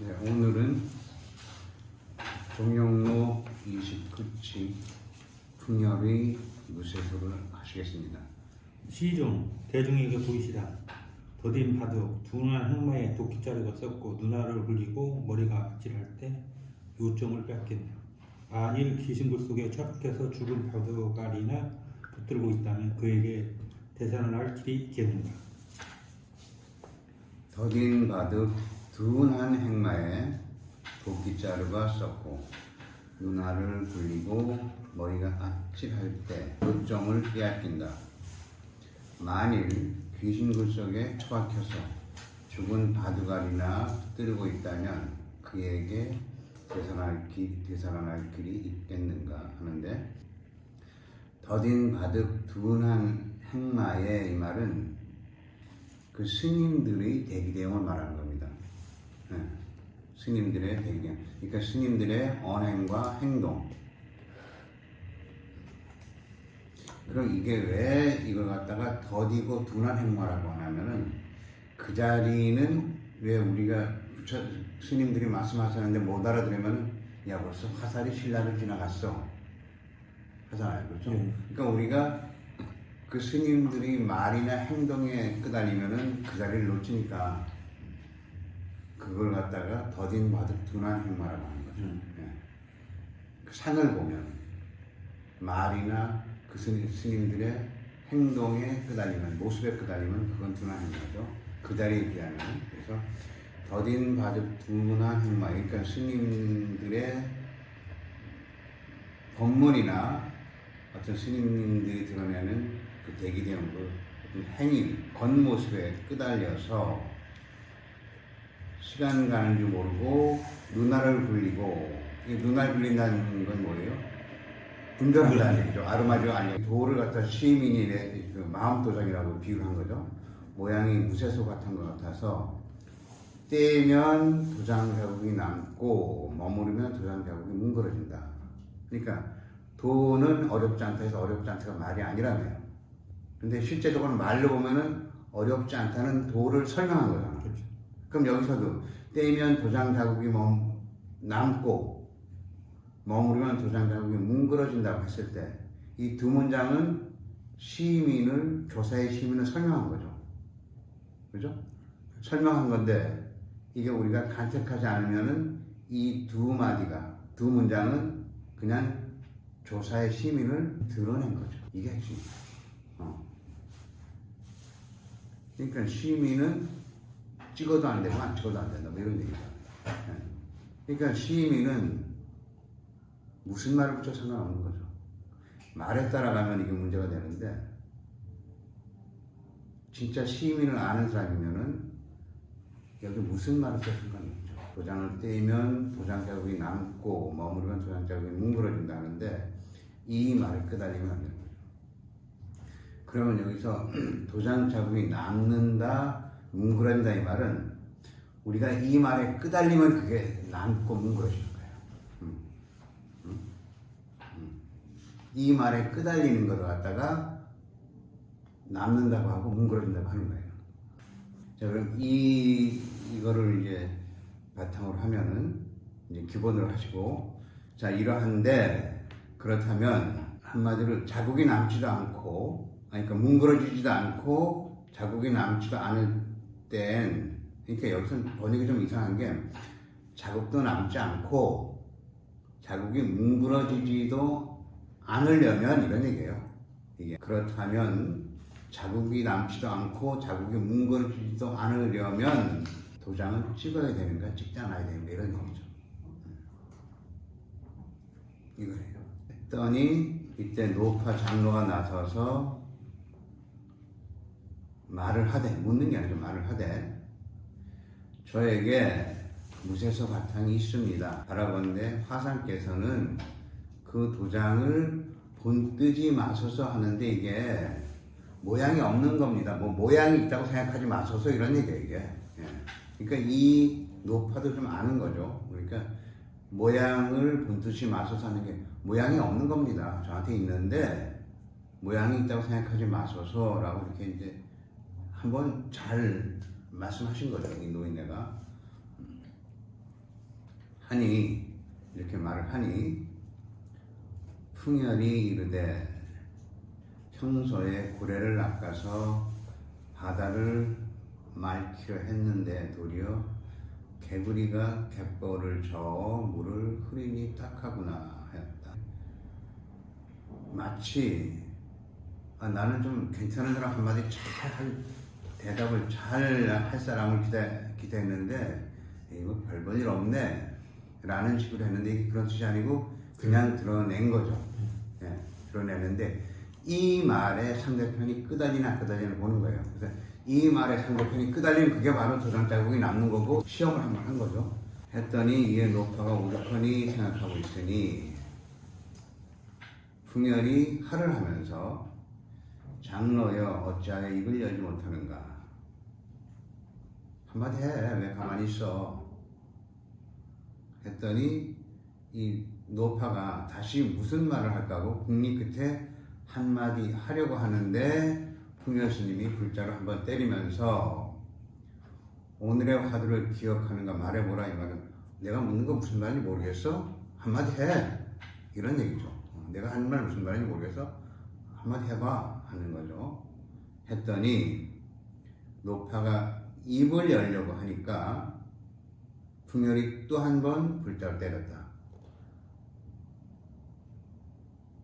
네, 오늘은 종영로 29치 풍열의 무쇠소를 하시겠습니다. 시중 대중에게 보이시라. 더딘 바둑 둔한 흑마에 도끼자루가 썩고 눈알을 흘리고 머리가 아찔할 때 요점을 뺏겠네요. 만일 귀신굴 속에 처박혀서 죽은 바둑알이나 붙들고 있다면 그에게 대산할 길이 있겠는가. 더딘 바둑 둔한 행마에 도끼자루가 썩고 눈알을 굴리고 머리가 아찔할 때 요점을 빼앗긴다. 만일 귀신굴 속에 처박혀서 죽은 바둑알이나 붙들고 있다면 그에게 되살아날 길이 있겠는가 하는데, 더딘 바둑 둔한 행마에 이 말은 그 스님들의 대기대용을 말하는 겁니다. 스님들의 대기대용. 그러니까 스님들의 언행과 행동. 그럼 이게 왜 이걸 갖다가 더디고 둔한 행마라고 하냐면은, 그 자리는 왜 우리가 스님들이 말씀하셨는데 못 알아들으면 야 벌써 화살이 신라를 지나갔어 하잖아요. 그렇죠? 그러니까 우리가 그 스님들이 말이나 행동에 끄달리면은 그 자리를 놓치니까 그걸 갖다가 더딘 바둑 둔한 행마라고 하는 거죠. 그 상을 보면 말이나 그 스님들의 행동에 끄달리면, 모습에 끄달리면 그건 둔한 행마죠. 그 자리에 비하면. 그래서 더딘 바둑 둔한 행마, 그러니까 스님들의 법문이나 어떤 스님들이 드러내는 그 대기대용, 그 행위, 겉모습에 끄달려서 시간 가는 줄 모르고 눈알을 굴리고, 이 눈알 굴린다는 건 뭐예요? 분별한다는 얘기죠. 아르마디오 아니고 돌을 갖다 시민이 그 마음도장이라고 비유한 거죠. 모양이 무쇠소 같은 것 같아서 떼면 도장 자국이 남고 머무르면 도장 자국이 뭉그러진다. 그러니까 도는 어렵지 않다 해서 어렵지 않다가 말이 아니라며요. 근데 실제적으로 말로 보면은 어렵지 않다는 도를 설명한 거잖아. 그렇죠. 그럼 여기서도 떼면 도장 자국이 남고 머무르면 도장 자국이 뭉그러진다고 했을 때 이 두 문장은 조사의 시민을 설명한 거죠. 그죠? 설명한 건데, 이게 우리가 간택하지 않으면은 이 두 문장은 그냥 조사의 시민을 드러낸 거죠. 이게 핵심이에요. 그러니까 시민은 찍어도 안 되고 안 찍어도 안 된다, 뭐 이런 얘기죠. 그러니까 시민은 무슨 말을 붙여 상관없는 거죠. 말에 따라가면 이게 문제가 되는데, 진짜 시민을 아는 사람이면은 여기 무슨 말을 써야 상관이 없죠. 도장을 떼면 도장 자국이 남고 머무르면 도장 자국이 뭉그러진다는데 이 말에 끄달리면 안 되는 거죠. 그러면 여기서 도장 자국이 남는다, 뭉그러진다 이 말은 우리가 이 말에 끄달리면 그게 남고 뭉그러지는 거예요. 이 말에 끄달리는 걸 갖다가 남는다고 하고 뭉그러진다고 하는 거예요. 자, 그럼 이거를 이제 바탕으로 하면은 이제 기본으로 하시고, 자, 이러한데 그렇다면 한마디로 자국이 남지도 않고, 그러니까 뭉그러지지도 않고 자국이 남지도 않을 땐, 그러니까 여기서 번역이 좀 이상한 게 자국도 남지 않고 자국이 뭉그러지지도 않으려면 이런 얘기예요. 이게 그렇다면 자국이 남지도 않고 자국이 뭉그러지지도 않으려면 도장을 찍어야 되는가 찍지 않아야 되는가 이런 얘기죠. 이거예요. 했더니 이때 노파 장로가 나서서 말을 하되, 묻는 게 아니고 말을 하되, 저에게 무쇠소 바탕이 있습니다. 바라건대 화상께서는 그 도장을 본뜨지 마소서 하는데 이게 모양이 없는 겁니다. 뭐 모양이 있다고 생각하지 마소서 이런 얘기예요, 이게. 그러니까 이 노파도 좀 아는 거죠. 그러니까 모양을 본뜨지 마소서 하는 게 모양이 없는 겁니다. 저한테 있는데 모양이 있다고 생각하지 마소서라고 이렇게 이제 한번 잘 말씀하신 거죠, 이 노인네가. 하니 이렇게 말을 하니 풍열이 이르되 평소에 고래를 낚아서 바다를 맑히려 했는데 도리어 개구리가 갯벌을 저어 물을 흐리니 딱하구나 하였다. 마치 나는 좀 괜찮은 사람 한마디 대답을 잘 할 사람을 기대했는데 이거 별 볼 일 없네 라는 식으로 했는데 이게 그런 뜻이 아니고 그냥 드러낸 거죠. 예, 드러내는데 이 말의 상대편이 끄달리나 끄달리나 보는 거예요. 그래서 이 말의 상대편이 끄달리면 그게 바로 도장 자국이 남는 거고 시험을 한번 한 거죠. 했더니 이에 노파가 오죽하니 생각하고 있으니 풍열이 할을 하면서 장로여 어찌하여 입을 열지 못하는가. 한마디 해. 왜 가만히 있어. 했더니 이 노파가 다시 무슨 말을 할까고 국리 끝에 한마디 하려고 하는데 풍열 스님이 불자로 한번 때리면서 오늘의 화두를 기억하는가 말해보라. 이 말은 내가 묻는 거 무슨 말인지 모르겠어? 한마디 해. 이런 얘기죠. 내가 하는 말 무슨 말인지 모르겠어? 한마디 해봐 하는 거죠. 했더니 노파가 입을 열려고 하니까 풍열이 또 한 번 불자를 때렸다.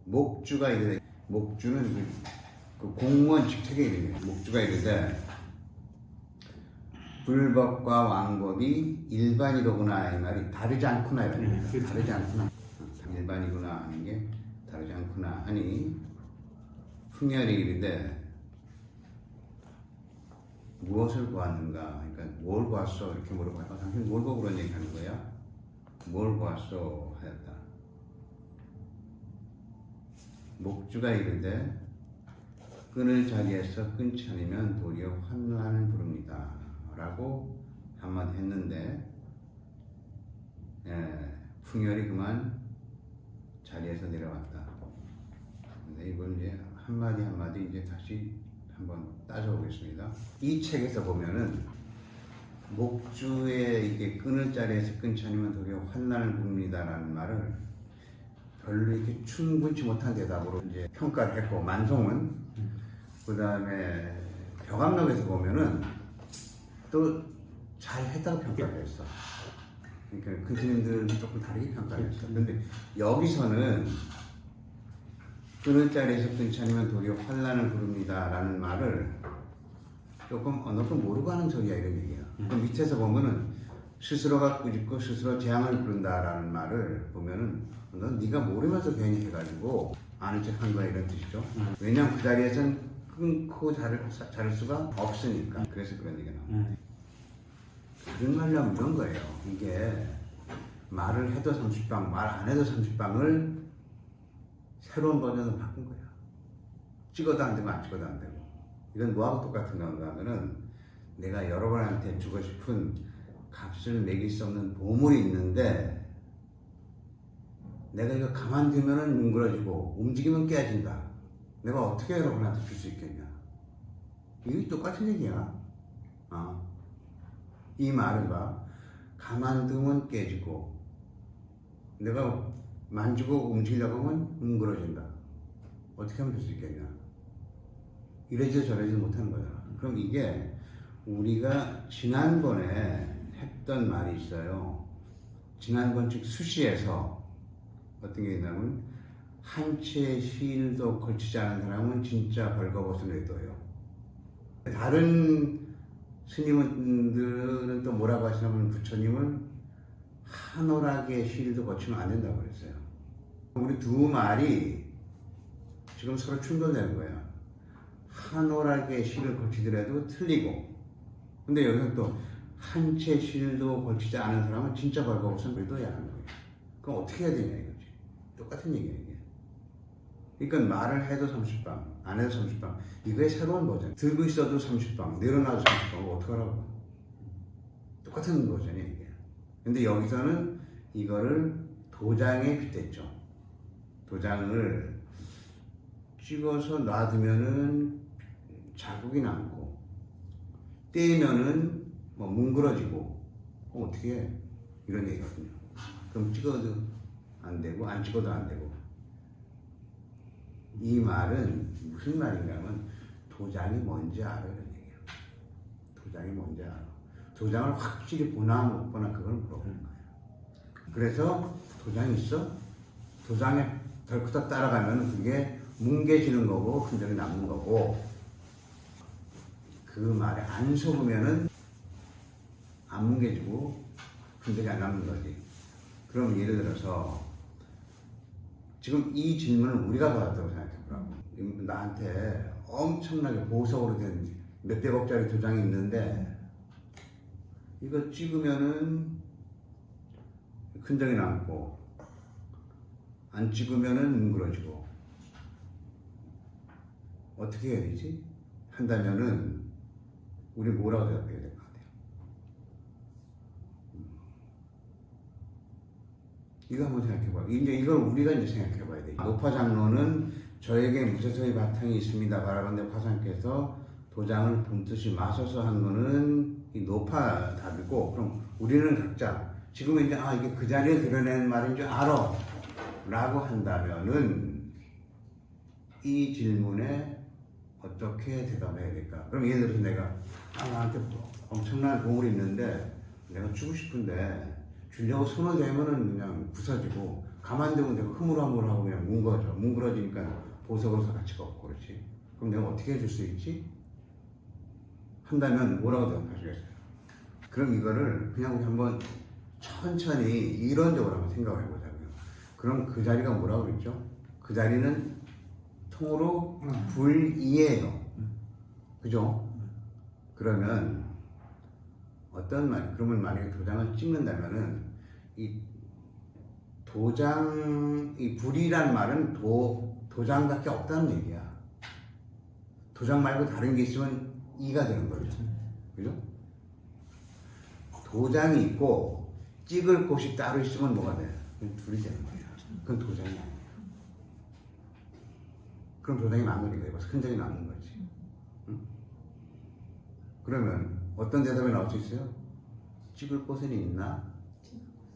목주가 이르되, 목주는 그 공무원 직책의 이름이에요. 목주가 이르되 불법과 왕법이 일반이로구나 이 말이 다르지 않구나 이런 얘기입니다. 그렇죠. 다르지 않구나. 일반이구나 하는 게 다르지 않구나 하니 풍열이 이르되 무엇을 보았는가? 그러니까 뭘 보았어? 이렇게 물어봐요. 당신 뭘 보고 그런 얘기 하는 거야? 뭘 보았어? 하였다. 목주가 이르되 끊을 자리에서 끊지 않으면 도리어 환난을 부릅니다. 라고 한마디 했는데 풍열이 그만 자리에서 내려왔다. 근데 이걸 이제 한마디 이제 다시 한번 따져보겠습니다. 이 책에서 보면은 목주의 이게 끊을 자리에서 끊지 않으면 도리어 환난을 부릅니다라는 말을 별로 이렇게 충분치 못한 대답으로 이제 평가를 했고 만송은 그 다음에 벽암록에서 보면은 또 잘했다고 평가를 했어. 그러니까 그 스님들은 조금 다르게 평가를 했어. 근데 여기서는 끊을 자리에서 끊지 않으면 도리어 환난을 부릅니다라는 말을 조금 너도 모르고 하는 소리야 이런 얘기야. 그 밑에서 보면은 스스로가 꾸짖고 스스로 재앙을 부른다라는 말을 보면은 넌 네가 모르면서 괜히 해가지고 아는 척 한 거야 이런 뜻이죠. 왜냐면 그 자리에서는 끊고 자를 수가 없으니까. 그래서 그런 얘기가 나와. 다른 말로 하면 이런 거예요. 이게 말을 해도 30방, 말 안 해도 30방을 새로운 버전으로 바꾼 거야. 찍어도 안 되고 안 찍어도 안 되고. 이건 뭐하고 똑같은 건가 하면은 내가 여러분한테 주고 싶은 값을 매길 수 없는 보물이 있는데 내가 이거 가만두면은 뭉그러지고 움직이면 깨진다. 내가 어떻게 여러분한테 줄 수 있겠냐. 이게 똑같은 얘기야. 이 말은 봐. 가만두면 깨지고 내가 만지고 움직이려고 하면 뭉그러진다. 어떻게 하면 될 수 있겠냐. 이래지 저래지 못하는 거잖아. 그럼 이게 우리가 지난번에 했던 말이 있어요. 지난번 즉 수시에서 어떤 게 있냐면 한 채의 실도 걸치지 않은 사람은 진짜 벌거벗은 외도예요. 다른 스님들은 또 뭐라고 하시냐면 부처님은 한오락의 실도 걸치면 안 된다고 그랬어요. 우리 두 말이 지금 서로 충돌되는 거예요. 한오락의 실을 걸치더라도 틀리고 근데 여기서 또 한 채 실도 걸치지 않은 사람은 진짜 벌거벗은 외도야 하는 거예요. 그럼 어떻게 해야 되냐 이거지. 똑같은 얘기예요 이게. 그러니까 말을 해도 30방 안 해도 30방 이거의 새로운 버전. 들고 있어도 30방 내려놔도 30방 어떡하라고. 똑같은 버전이에요 이게. 근데 여기서는 이거를 도장에 빗댔죠. 도장을 찍어서 놔두면은 자국이 남고 떼면은 뭐 뭉그러지고 어떻게 해? 이런 얘기거든요. 그럼 찍어도 안 되고 안 찍어도 안 되고. 이 말은 무슨 말인가 하면 도장이 뭔지 알아 이런 얘기야. 도장이 뭔지 알아. 도장을 확실히 보나 못 보나 그걸 물어보는 거야. 그래서 도장이 있어? 도장에 덜커덕 따라가면 그게 뭉개지는 거고 흔적이 남는 거고, 그 말에 안 속으면은 안 뭉개지고 흔적이 안 남는 거지. 그럼 예를 들어서 지금 이 질문을 우리가 받았다고 생각해보라고. 나한테 엄청나게 보석으로 된 몇백억짜리 도장이 있는데 이거 찍으면은 흔적이 남고 안 찍으면은 뭉그러지고 어떻게 해야 되지? 한다면은 우리 뭐라고 대답해야 될 것 같아요? 이거 한번 생각해봐. 이제 이걸 우리가 이제 생각해봐야 돼. 노파 장로는 저에게 무쇠소의 바탕이 있습니다. 바라본데 화상께서 도장을 본뜻이 마셔서 한 거는 이 노파 답이고, 그럼 우리는 각자 지금 이제 이게 그 자리에 드러낸 말인 줄 알아 라고 한다면은 이 질문에 어떻게 대답해야 될까? 그럼 예를 들어서 내가 나한테 엄청난 보물이 있는데 내가 주고 싶은데 주려고 손을 대면은 그냥 부서지고 가만 두면 내가 흐물흐물하고 그냥 뭉그러지니까 보석으로서 가치가 없고 그렇지. 그럼 내가 어떻게 해줄 수 있지? 한다면 뭐라고 대답하시겠어요? 그럼 이거를 그냥 우리 한번 천천히 이론적으로 한번 생각을 해보자고요. 그럼 그 자리가 뭐라고 그랬죠? 그 자리는 통으로 불이에요. 그죠? 그러면 어떤 말, 그러면 만약에 도장을 찍는다면은 이 도장, 이 불이란 말은 도장밖에 없다는 얘기야. 도장 말고 다른 게 있으면 이가 되는 거죠. 그죠? 도장이 있고 찍을 곳이 따로 있으면 뭐가 돼? 둘이 되는 거야. 그건 도장이 아니야. 그럼 도장이 마무리가 되고 흔적이 남는 거지. 응? 그러면 어떤 대답이 나올 수 있어요? 찍을 곳은 있나?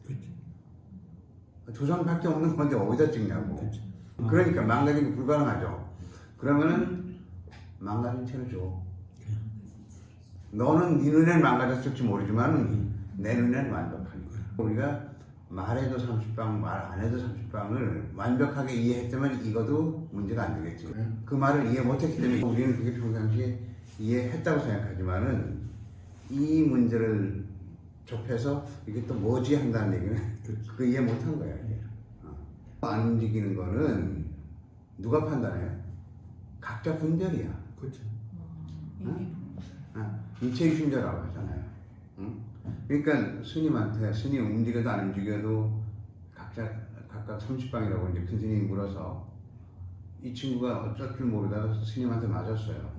그렇지. 도장밖에 없는 건데 어디다 찍냐고. 그렇지. 그러니까 망가지는 게 불가능하죠. 그러면은 망가진 채로 줘. 너는 네 눈에는 망가졌을지 모르지만 내 눈에는 완벽하니까. 우리가 말해도 30방, 말 안 해도 30방을 완벽하게 이해했다면 이것도 문제가 안 되겠지. 그 말을 이해 못했기 때문에 우리는 그게 평상시에 이해했다고 생각하지만은 이 문제를 좁혀서 이게 또 뭐지 한다는 얘기는 그 이해 못한 거야. 이게. 안 움직이는 거는 누가 판단해요? 각자 분별이야. 그렇죠. 인체유심자라고 하잖아요. 응? 그러니까 스님한테 스님 움직여도 안 움직여도 각각 30방이라고 이제 큰 스님이 물어서 이 친구가 어쩔 줄 모르다가 스님한테 맞았어요.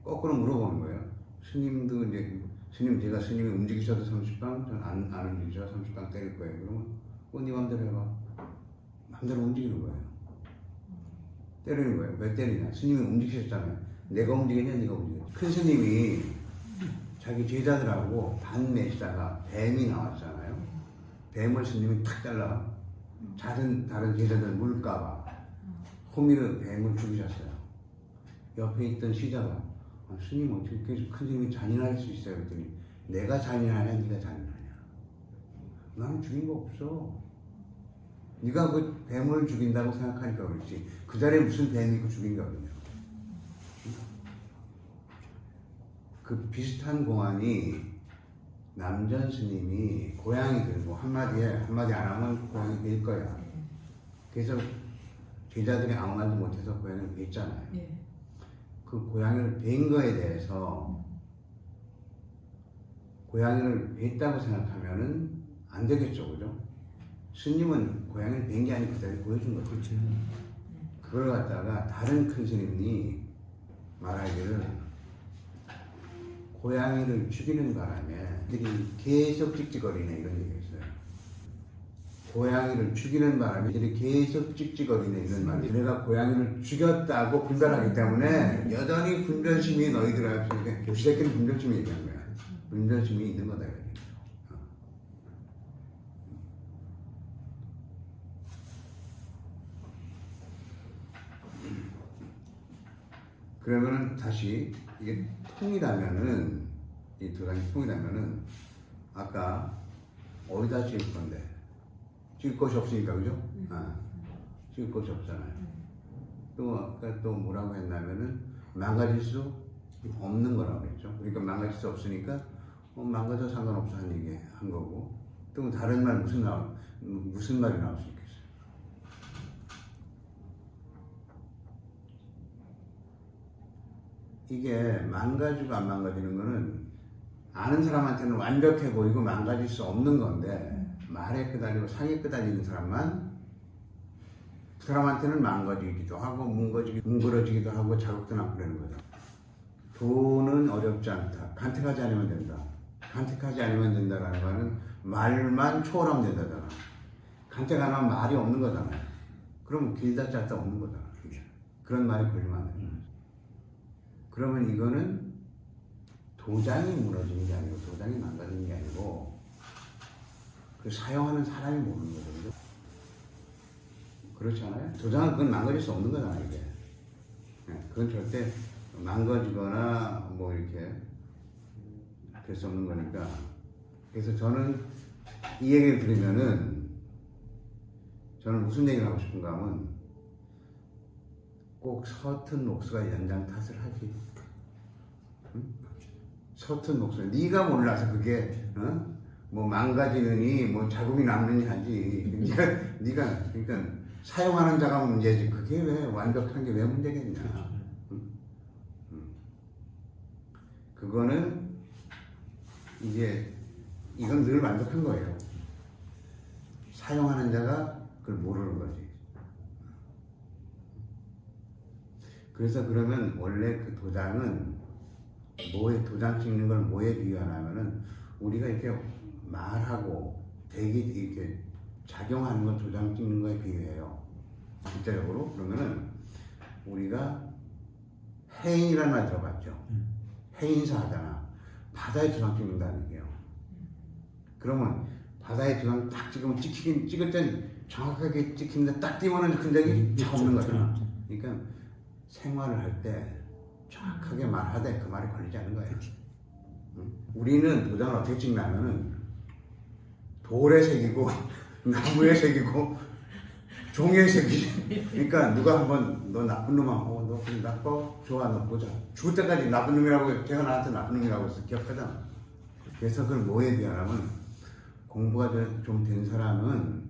거꾸로 물어보는 거예요. 스님도 이제 스님 제가 스님이 움직이셔도 30방, 전 안 움직이셔도 30방 때릴 거예요. 그러면 네 맘대로 해봐. 맘대로 움직이는 거예요. 때리는 거예요. 왜 때리냐? 스님이 움직이셨잖아요. 내가 움직이냐, 네가 움직이냐. 큰 스님이 자기 제자들하고 반 매시다가 뱀이 나왔잖아요. 뱀을 스님이 탁 잘라 다른 제자들 물까봐 호미로 뱀을 죽이셨어요. 옆에 있던 시자가 스님 어떻게 큰 스님이 잔인할 수 있어요? 그랬더니 내가 잔인하냐 네가 잔인하냐. 나는 죽인 거 없어. 네가 그 뱀을 죽인다고 생각하니까 그렇지. 그 자리에 무슨 뱀이 있고 죽인 게 어딨냐. 그 비슷한 공안이 남전 스님이 고양이 들고 한마디 안 하면 고양이 벨 거야. 그래서 제자들이 아무 말도 못해서 고양이를 뵀잖아요. 그 고양이를 뵌 거에 대해서 고양이를 뵀다고 생각하면은 안 되겠죠, 그죠? 스님은 고양이를 뵌 게 아니고 그대로 보여준 거죠. 그렇죠. 그걸 갖다가 다른 큰 스님이 말하기를 고양이를 죽이는 바람에 이들이 계속 찍찍거리네 이런 얘기했어요. 고양이를 죽이는 바람에 이들이 계속 찍찍거리네 이런 말이. 내가 고양이를 죽였다고 분별하기 때문에 여전히 분별심이 너희들 앞에 이 새끼는 분별심이 얘기한 거야. 분별심이 있는 거다. 그러면은 다시 이게 통이라면은 이 도장이 통이라면은 아까 어디다 찍을 건데 찍을 곳이 없으니까 그죠? 찍을 곳이 없잖아요. 또 아까 또 뭐라고 했냐면은 망가질 수 없는 거라고 했죠. 그러니까 망가질 수 없으니까 망가져 상관없어 한 얘기 한 거고 또 다른 말 무슨 말이 나올 수 있겠어요? 이게 망가지고 안 망가지는 거는 아는 사람한테는 완벽해 보이고 망가질 수 없는 건데 말에 끄달리고 상에 끄달리는 사람만 그 사람한테는 망가지기도 하고 뭉그러지기도 하고 자극도 나고 그러는 거죠. 돈은 어렵지 않다. 간택하지 않으면 된다. 간택하지 않으면 된다라는 거는 말만 초월하면 된다잖아. 간택 안 하면 말이 없는 거잖아요. 그럼 길다 짧다 없는 거잖아. 그런 말이 걸리면 안 되는 거죠. 그러면 이거는 도장이 무너지는 게 아니고 도장이 망가지는 게 아니고 그 사용하는 사람이 모르는 거거든요. 그렇지 않아요? 도장은 그건 망가질 수 없는 거잖아요, 이게. 그건 절대 망가지거나 뭐 이렇게 될 수 없는 거니까. 그래서 저는 이 얘기를 들으면은 저는 무슨 얘기를 하고 싶은가 하면 꼭 서툰 목수가 연장 탓을 하지. 응? 서툰 목수. 네가 몰라서 그게 뭐 망가지느니 뭐 자국이 남느니 하지. 네가 그러니까 사용하는 자가 문제지. 그게 왜 완벽한 게 왜 문제겠냐. 그거는 이제 이건 늘 완벽한 거예요. 사용하는 자가 그걸 모르는 거지. 그래서 그러면 원래 그 도장은 도장 찍는 걸 뭐에 비유하냐면은 우리가 이렇게 말하고 대기 이렇게 작용하는 걸 도장 찍는 거에 비유해요. 실제적으로 그러면은 우리가 해인이라는 말 들어봤죠? 해인사 하잖아. 바다에 도장 찍는다는 얘기예요. 그러면 바다에 도장 딱 찍을 땐 정확하게 찍히는데 딱 띄우는 흔적이 참 없는 거잖아. 그러니까 생활을 할 때 정확하게 말하되 그 말이 걸리지 않는 거예요. 우리는 도장을 어떻게 찍냐면은 돌에 새기고 나무에 새기고 종이에 새기지. 그러니까 누가 한번 너 나쁜 놈아, 너 그럼 나빠? 좋아, 너 보자. 죽을 때까지 나쁜 놈이라고 걔가 나한테 나쁜 놈이라고 해서 기억하잖아. 그래서 그걸 뭐에 비하면 공부가 좀 된 사람은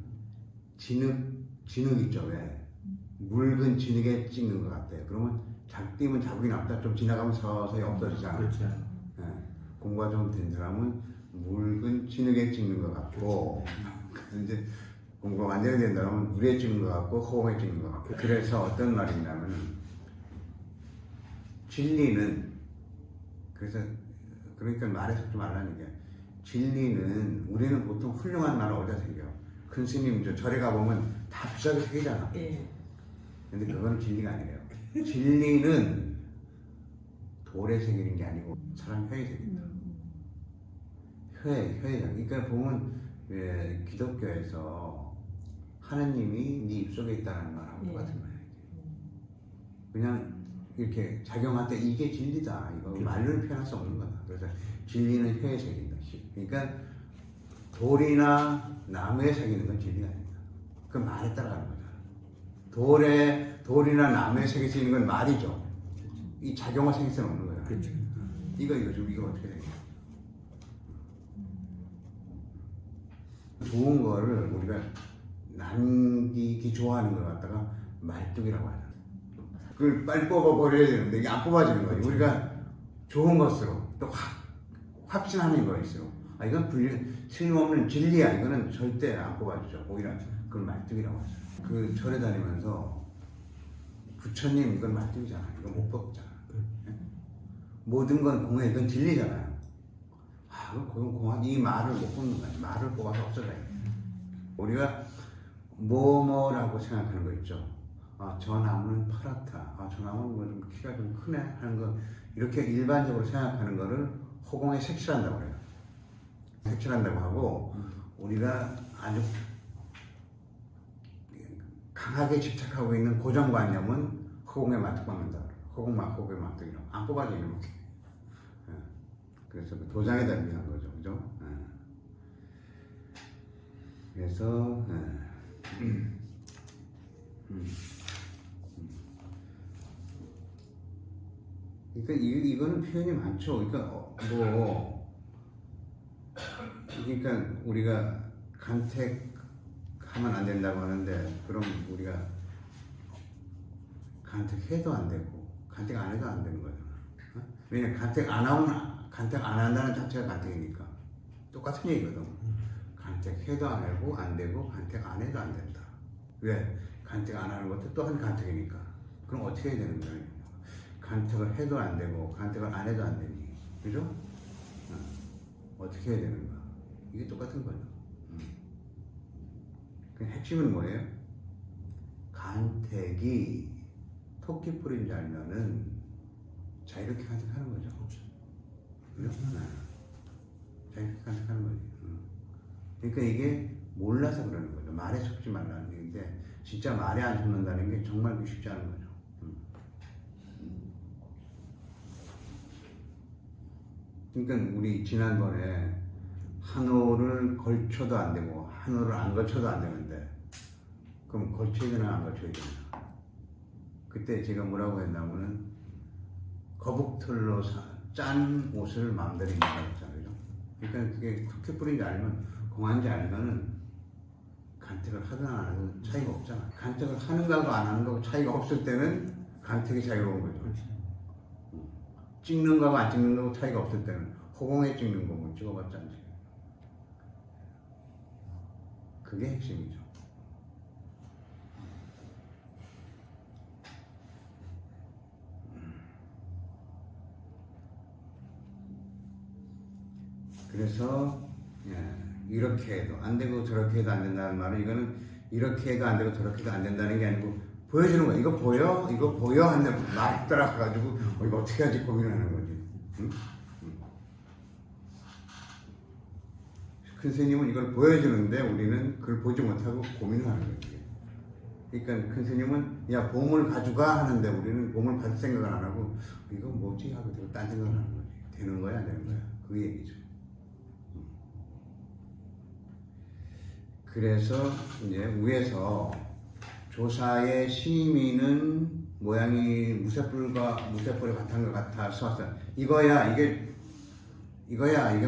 진흙 있죠, 왜? 묽은 진흙에 찍는 것 같아요. 그러면 띄면 자국이 남다 좀 지나가면 서서히 없어지잖아. 그렇죠. 네. 공부가 좀 된 사람은 묽은 진흙에 찍는 것 같고, 그래서 이제 공부가 완전히 된다면 물에 찍는 것 같고 호흡에 찍는 것 같고. 그래서 어떤 말이냐면 진리는 그러니까 말에 섞지 말라는 게 진리는 우리는 보통 훌륭한 말을 어디다 새겨? 큰 스님 절에 가보면 다 비싸게 새기잖아. 근데 그거는 진리가 아니래요. 진리는 돌에 새기는 게 아니고 사람 혀에 새긴다. 혀에. 그러니까 보면 기독교에서 하느님이 네 입속에 있다는 말하고 똑같은 거예요. 그냥 이렇게 작용할 때 이게 진리다. 이거 말로는 표현할 수 없는 거다. 그래서 진리는 혀에 새긴다. 그러니까 돌이나 나무에 새기는 건 진리가 아닙니다. 그건 말에 따라가는 거잖아. 돌이나 나무에 새길 수 있는 건 말이죠. 이 작용을 새길 수는 없는 거잖아. 그렇죠. 이거 어떻게 되냐. 좋은 거를 우리가 남기기 좋아하는 걸 갖다가 말뚝이라고 하잖아. 그걸 빨리 뽑아버려야 되는데 이게 안 뽑아지는 거예요. 우리가 좋은 것으로 또 확신하는 거일수록 이건 틀림없는 진리야. 이거는 절대 안 뽑아주죠. 오히려 그걸 말뚝이라고 하죠. 그 절에 다니면서 부처님 이건 말뚝이잖아. 이거 못 뽑잖아. 모든 건 공해. 이건 진리잖아요. 그건 공한 이 말을 못 뽑는 거야. 말을 뽑아서 없어져야 돼. 우리가 뭐라고 생각하는 거 있죠. 저 나무는 파랗다. 저 나무는 뭐 좀 키가 좀 크네 하는 거 이렇게 일반적으로 생각하는 거를 허공에 색칠한다고 그래요. 색칠한다고 하고 우리가 아주 강하게 집착하고 있는 고정관념은 허공에 맞박는다. 허공막 허공의 막대기로 안 뽑아져 이렇게. 예. 그래서 그 도장에다 의미한 거죠, 그죠? 예. 그래서 그러니까 이거는 표현이 많죠. 그러니까 그러니까 우리가 간택하면 안 된다고 하는데 그럼 우리가 간택해도 안 되고 간택 안 해도 안 되는 거잖아. 어? 왜냐 간택 안 한다는 자체가 간택이니까 똑같은 얘기거든. 간택해도 안 하고 안 되고 간택 안 해도 안 된다. 왜? 간택 안 하는 것도 또한 간택이니까. 그럼 어떻게 해야 되는 거야? 간택을 해도 안 되고 간택을 안 해도 안 되니, 그죠? 어떻게 해야 되는 거야? 이게 똑같은 거죠. 그 핵심은 뭐예요? 간택이 토끼뿔인 줄 알면은 자유롭게 간택하는 거죠. 그죠? 자유롭게 간택하는 거지. 그러니까 이게 몰라서 그러는 거죠. 말에 속지 말라는 얘기인데 진짜 말에 안 속는다는 게 정말 쉽지 않은 거죠. 그러니까 우리 지난번에 한호를 걸쳐도 안 되고 한호를 안 걸쳐도 안 되는데 그럼 걸쳐야 되나 안 걸쳐야 되나? 그때 제가 뭐라고 했냐면은 거북털로 짠 옷을 마음대로 입는다고 했잖아요. 그러니까 그게 토끼뿔인지 알면 공한지 알면은 간택을 하든 안 하든 차이가 없잖아. 간택을 하는 거하고 안 하는 거하고 차이가 없을 때는 간택이 자유로운 거죠. 찍는 거하고 안 찍는 거하고 차이가 없을 때는 허공에 찍는 거고 찍어봤자 안 찍어. 그게 핵심이죠. 그래서 이렇게 해도 안 되고 저렇게 해도 안 된다는 말은 이거는 이렇게 해도 안 되고 저렇게 해도 안 된다는 게 아니고 보여주는 거야. 이거 보여? 이거 보여? 한데 막 따라가가지고 이거 어떻게 하지 고민을 하는 거지. 응? 큰 스님은 이걸 보여주는데 우리는 그걸 보지 못하고 고민을 하는 거지. 그러니까 큰 스님은 야 보물 가져가 하는데 우리는 보물 받을 생각을 안 하고 이거 뭐지 하고 딴 생각을 하는 거지. 되는 거야 안 되는 거야 그 얘기죠. 그래서 이제 위에서 조사의 시민은 모양이 무쇠불의 바탕과 같아서 이거야 이게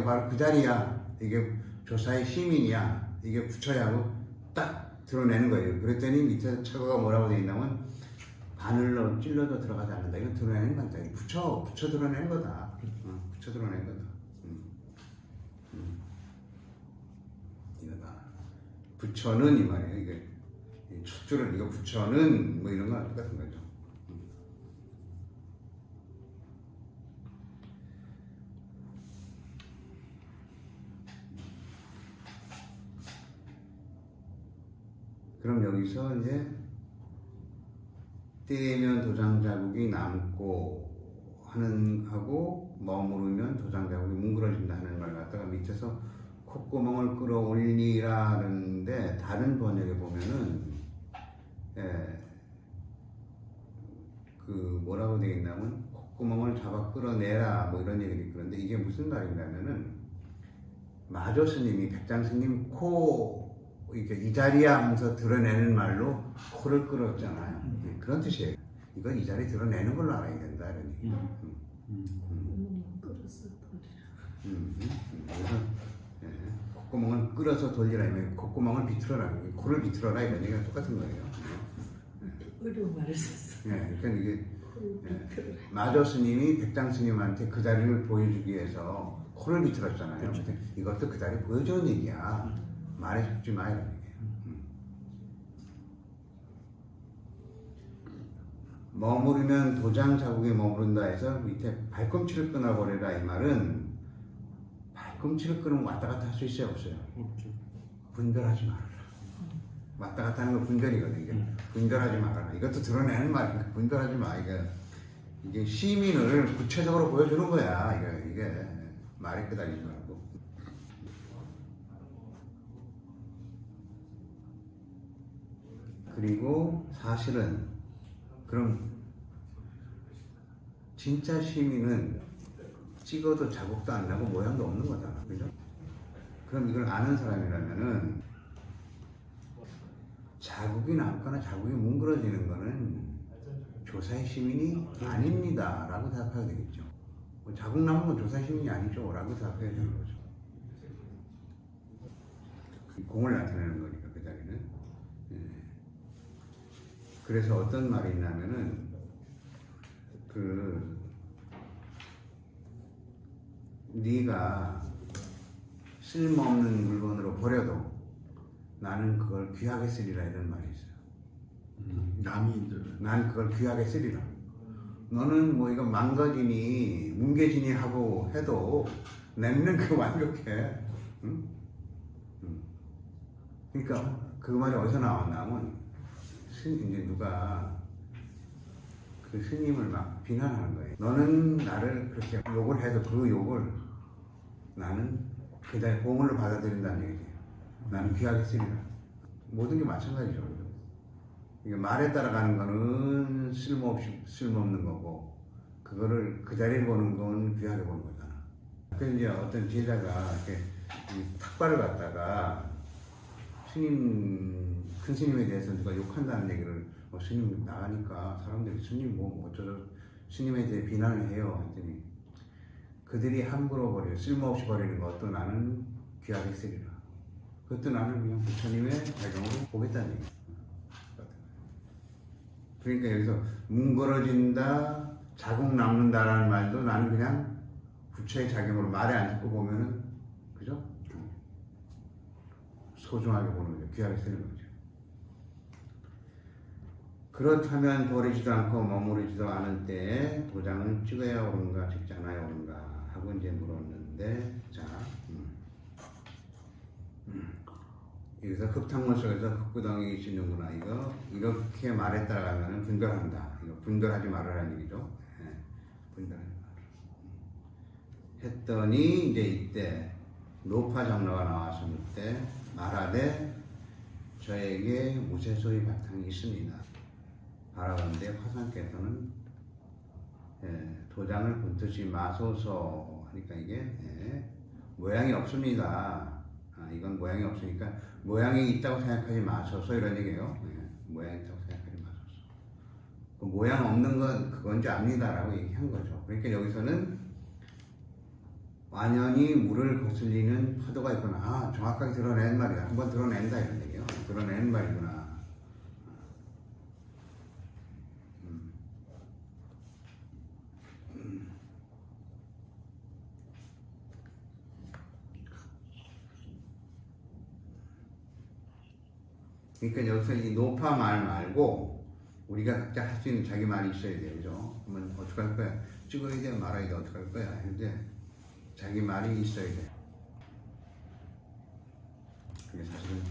바로 그 자리야 이게 조사의 시민이야 이게 부처야 하고 딱 드러내는 거예요. 그랬더니 밑에 차고가 뭐라고 되어 있냐면 바늘로 찔러도 들어가지 않는다. 이건 드러내는 거다. 부처 드러내는 거다. 부처 드러내는 거다. 이거다. 부처는 이 말이에요. 이게 첫 줄은 이거 부처는 뭐 이런 거랑 똑같은 거죠. 그럼 여기서 이제 떼면 도장 자국이 남고 하고 머무르면 도장 자국이 뭉그러진다 하는 걸 갖다가 밑에서 콧구멍을 끌어올리라는데 다른 번역에 보면은 그 뭐라고 되어 있냐면 콧구멍을 잡아 끌어내라 뭐 이런 얘기를 그런데 이게 무슨 말이냐면은 마조 스님이 백장 스님 코 이렇게 이 자리야 하면서 드러내는 말로 코를 끌었잖아요. 그런 뜻이에요. 이건 이 자리 드러내는 걸로 알아야 된다 이런 얘기. 그래서 콧구멍을 끌어서 돌리라 이면 콧구멍을 비틀어라 코를 비틀어라 이런 얘기가 똑같은 거예요. 어려운 말을 썼어. 그러니까 이게 마조 스님이 백장 스님한테 그 자리를 보여주기 위해서 코를 비틀었잖아요. 그렇죠. 이것도 그 자리 보여주는 얘기야. 말에 속지 마 이런 얘기예요. 머무르면 도장 자국에 머무른다 해서 밑에 발꿈치를 끊어버리라 이 말은 발꿈치를 끊으면 왔다 갔다 할 수 있어요 없어요? 없죠. 분별하지 말아라. 왔다 갔다 하는 거 분별이거든 이게. 분별하지 말아라. 이것도 드러내는 말이니까 분별하지 마. 이게 시민을 구체적으로 보여주는 거야. 이게 말이 끄달리지 말고. 그리고 사실은 그럼 진짜 시민은 찍어도 자국도 안 나고 모양도 없는 거잖아. 그죠? 그럼 이걸 아는 사람이라면은 자국이 남거나 자국이 뭉그러지는 거는 조사의 시민이 아닙니다 라고 대답해야 되겠죠. 뭐 자국 남은 건 조사의 시민이 아니죠 라고 대답해야 되는 거죠. 공을 나타내는 거니까 그 자리는. 예. 그래서 어떤 말이 있냐면은 네가 쓸모없는 물건으로 버려도 나는 그걸 귀하게 쓰리라 이런 말이 있어요. 남이 이제 난 그걸 귀하게 쓰리라. 너는 뭐 이거 망가지니 뭉개지니 하고 해도 내는 그 완벽해. 응? 그러니까 그 말이 어디서 나왔냐면 이제 누가 그 스님을 막 비난하는 거예요. 너는 나를 그렇게 욕을 해도 그 욕을 나는 그다음에 보물로 받아들인다는 얘기예요. 나는 귀하게 쓰리라. 모든 게 마찬가지죠. 이게 말에 따라가는 거는 쓸모없는 거고 그거를 그 자리를 보는 건 귀하게 보는 거잖아. 그 이제 어떤 제자가 이렇게 이 탁발을 갖다가 큰 스님에 대해서 누가 욕한다는 얘기를 스님 나가니까 사람들이 스님 뭐 어쩌죠 스님에 대해 비난을 해요 했더니 그들이 함부로 버려 쓸모없이 버리는 것도 나는 귀하게 쓰리라. 그것도 나는 그냥 부처님의 배경으로 보겠다는 얘기예요. 그러니까 여기서 뭉그러진다 자국 남는다라는 말도 나는 그냥 부처의 자격으로 말에 안 듣고 보면은 그죠? 소중하게 보는 거죠. 귀하게 쓰는 거죠. 그렇다면 버리지도 않고 머무르지도 않은 때에 도장을 찍어야 옳은가 찍지 않아야 옳은가 하고 이제 물었는데 자 여기서 흙탕물 속에서 흙구덩이 씻는구나 이거 이렇게 말에 따라가면 분별한다. 이거 분별하지 말아라는 얘기죠. 네, 분별하지 말아라. 했더니 이제 이때 노파 장로가 나와서 묻되 말하되 저에게 무쇠소의 바탕이 있습니다. 바라건대 화상께서는 도장을 본뜨지 마소서 하니까 이게 모양이 없습니다. 이건 모양이 없으니까 모양이 있다고 생각하지 마소서 이런 얘기예요. 모양이 있다고 생각하지 마소서. 그 모양 없는 건 그건지 압니다라고 얘기한 거죠. 그러니까 여기서는 완연히 물을 거슬리는 파도가 있구나. 아, 정확하게 드러낸 말이다. 한번 드러낸다 이런 얘기예요. 드러내는 말이구나. 그러니까 여기서 이 노파 말 말고 우리가 각자 할 수 있는 자기 말이 있어야 돼요. 그죠? 그러면 어떻게 할 거야? 찍어야 돼? 말아야 돼? 어떻게 할 거야? 근데 자기 말이 있어야 돼. 그게 사실은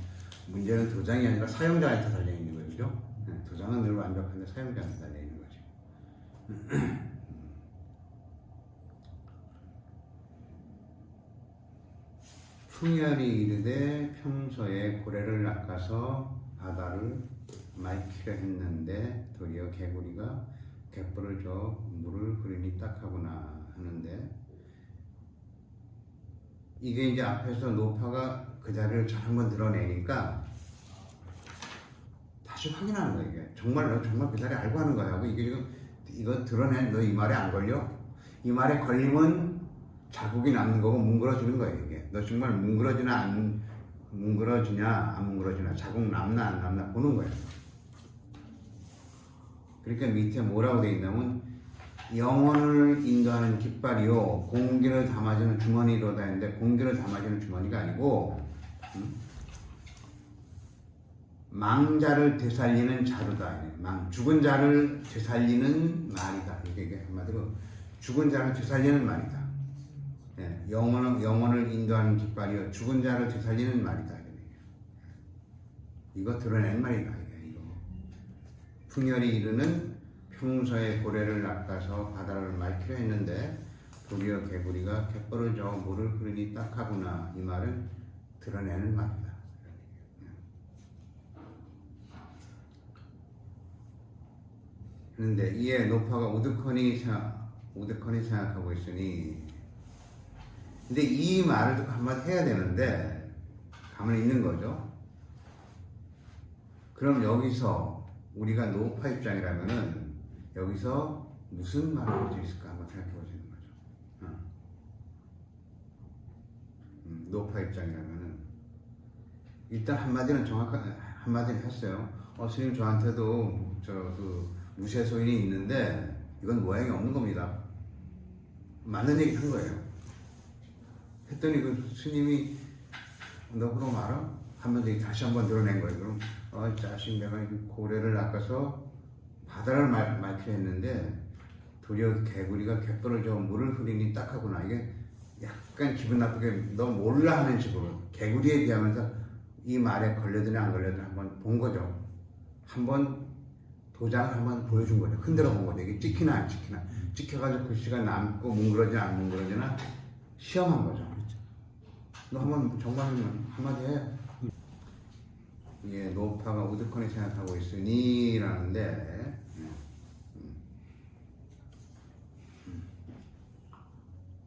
문제는 도장이 아니라 사용자한테 달려있는 거죠. 도장은 늘 완벽한데 사용자한테 달려있는 거지. 풍열이 이르되 평소에 고래를 낚아서 바다를 맑히려 했는데 도리어 개구리가 갯벌을 저 물을 흐르니 딱하구나 하는데 이게 이제 앞에서 노파가 그 자리를 잘 한번 드러내니까 다시 확인하는 거야. 이게 정말 너 정말 그 자리 알고 하는 거야 하고 이게 지금 이거 드러내 너 이 말에 안 걸려? 이 말에 걸리면 자국이 남는 거고 뭉그러지는 거예요. 이게 너 정말 뭉그러지냐 안 뭉그러지냐 자국 남나 안 남나 보는 거예요. 그러니까 밑에 뭐라고 돼 있냐면 영혼을 인도하는 깃발이요 공기를 담아주는 주머니로다 했는데 공기를 담아주는 주머니가 아니고 망자를 되살리는 자루다. 죽은 자를 되살리는 말이다. 이게 한마디로 죽은 자를 되살리는 말이다. 영혼을 인도하는 깃발이요 죽은 자를 되살리는 말이다. 이거 드러낸 말이다. 이거. 풍열이 이르는 평소에 고래를 낚아서 바다를 맑히려 했는데 도리어 개구리가 갯벌을 저어 물을 흐르니 딱하구나. 이 말은 드러내는 말이다. 그런데 이에 노파가 우두커니 우대컨이 생각하고 있으니. 근데 이 말을 듣고 한마디 해야 되는데 가만히 있는 거죠. 그럼 여기서 우리가 노파 입장이라면은 여기서 무슨 말을 할 수 있을까 한번 생각해 보시는 거죠. 노파 입장이라면은 일단 한마디는 정확한 한마디는 했어요. 스님 저한테도 그 무쇠소인이 있는데 이건 모양이 없는 겁니다. 맞는 얘기 한 거예요. 했더니 그 스님이 너 그럼 알아? 한마디 다시 한번 드러낸 거예요. 그럼 자식 내가 고래를 낚아서 바다를 맑게 했는데 도리어 개구리가 갯벌을 저 물을 흐리니 딱하구나. 이게 약간 기분 나쁘게 너 몰라 하는 식으로 개구리에 비하면서 이 말에 걸려드냐 안 걸려드냐 한번 본 거죠. 한번 도장을 한번 보여준 거죠. 흔들어 본 거죠. 이게 찍히나 안 찍히나. 찍혀가지고 글씨가 남고 뭉그러지나 안 뭉그러지나 시험한 거죠. 너 한번 정말이면 한마디 해. 예, 노파가 우드컨이 생각하고 있으니 라는데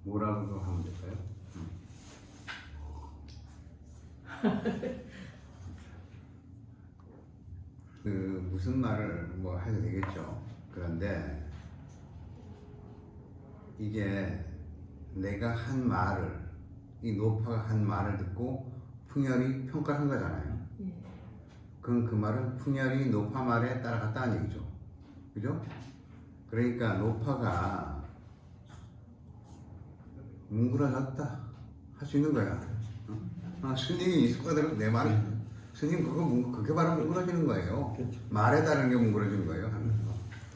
뭐라고 하면 될까요? 무슨 말을 뭐 해도 되겠죠. 그런데 이게 내가 한 말을 이 노파가 한 말을 듣고 풍열이 평가를 한 거잖아요. 그럼 그 말은 풍열이 노파 말에 따라갔다는 얘기죠. 그죠? 그러니까 노파가 뭉그러졌다 할 수 있는 거야. 스님이 있을 거대로 내 말을 스님 그게 바로 뭉그러지는 거예요. 그렇죠. 말에 따른 게 뭉그러지는 거예요.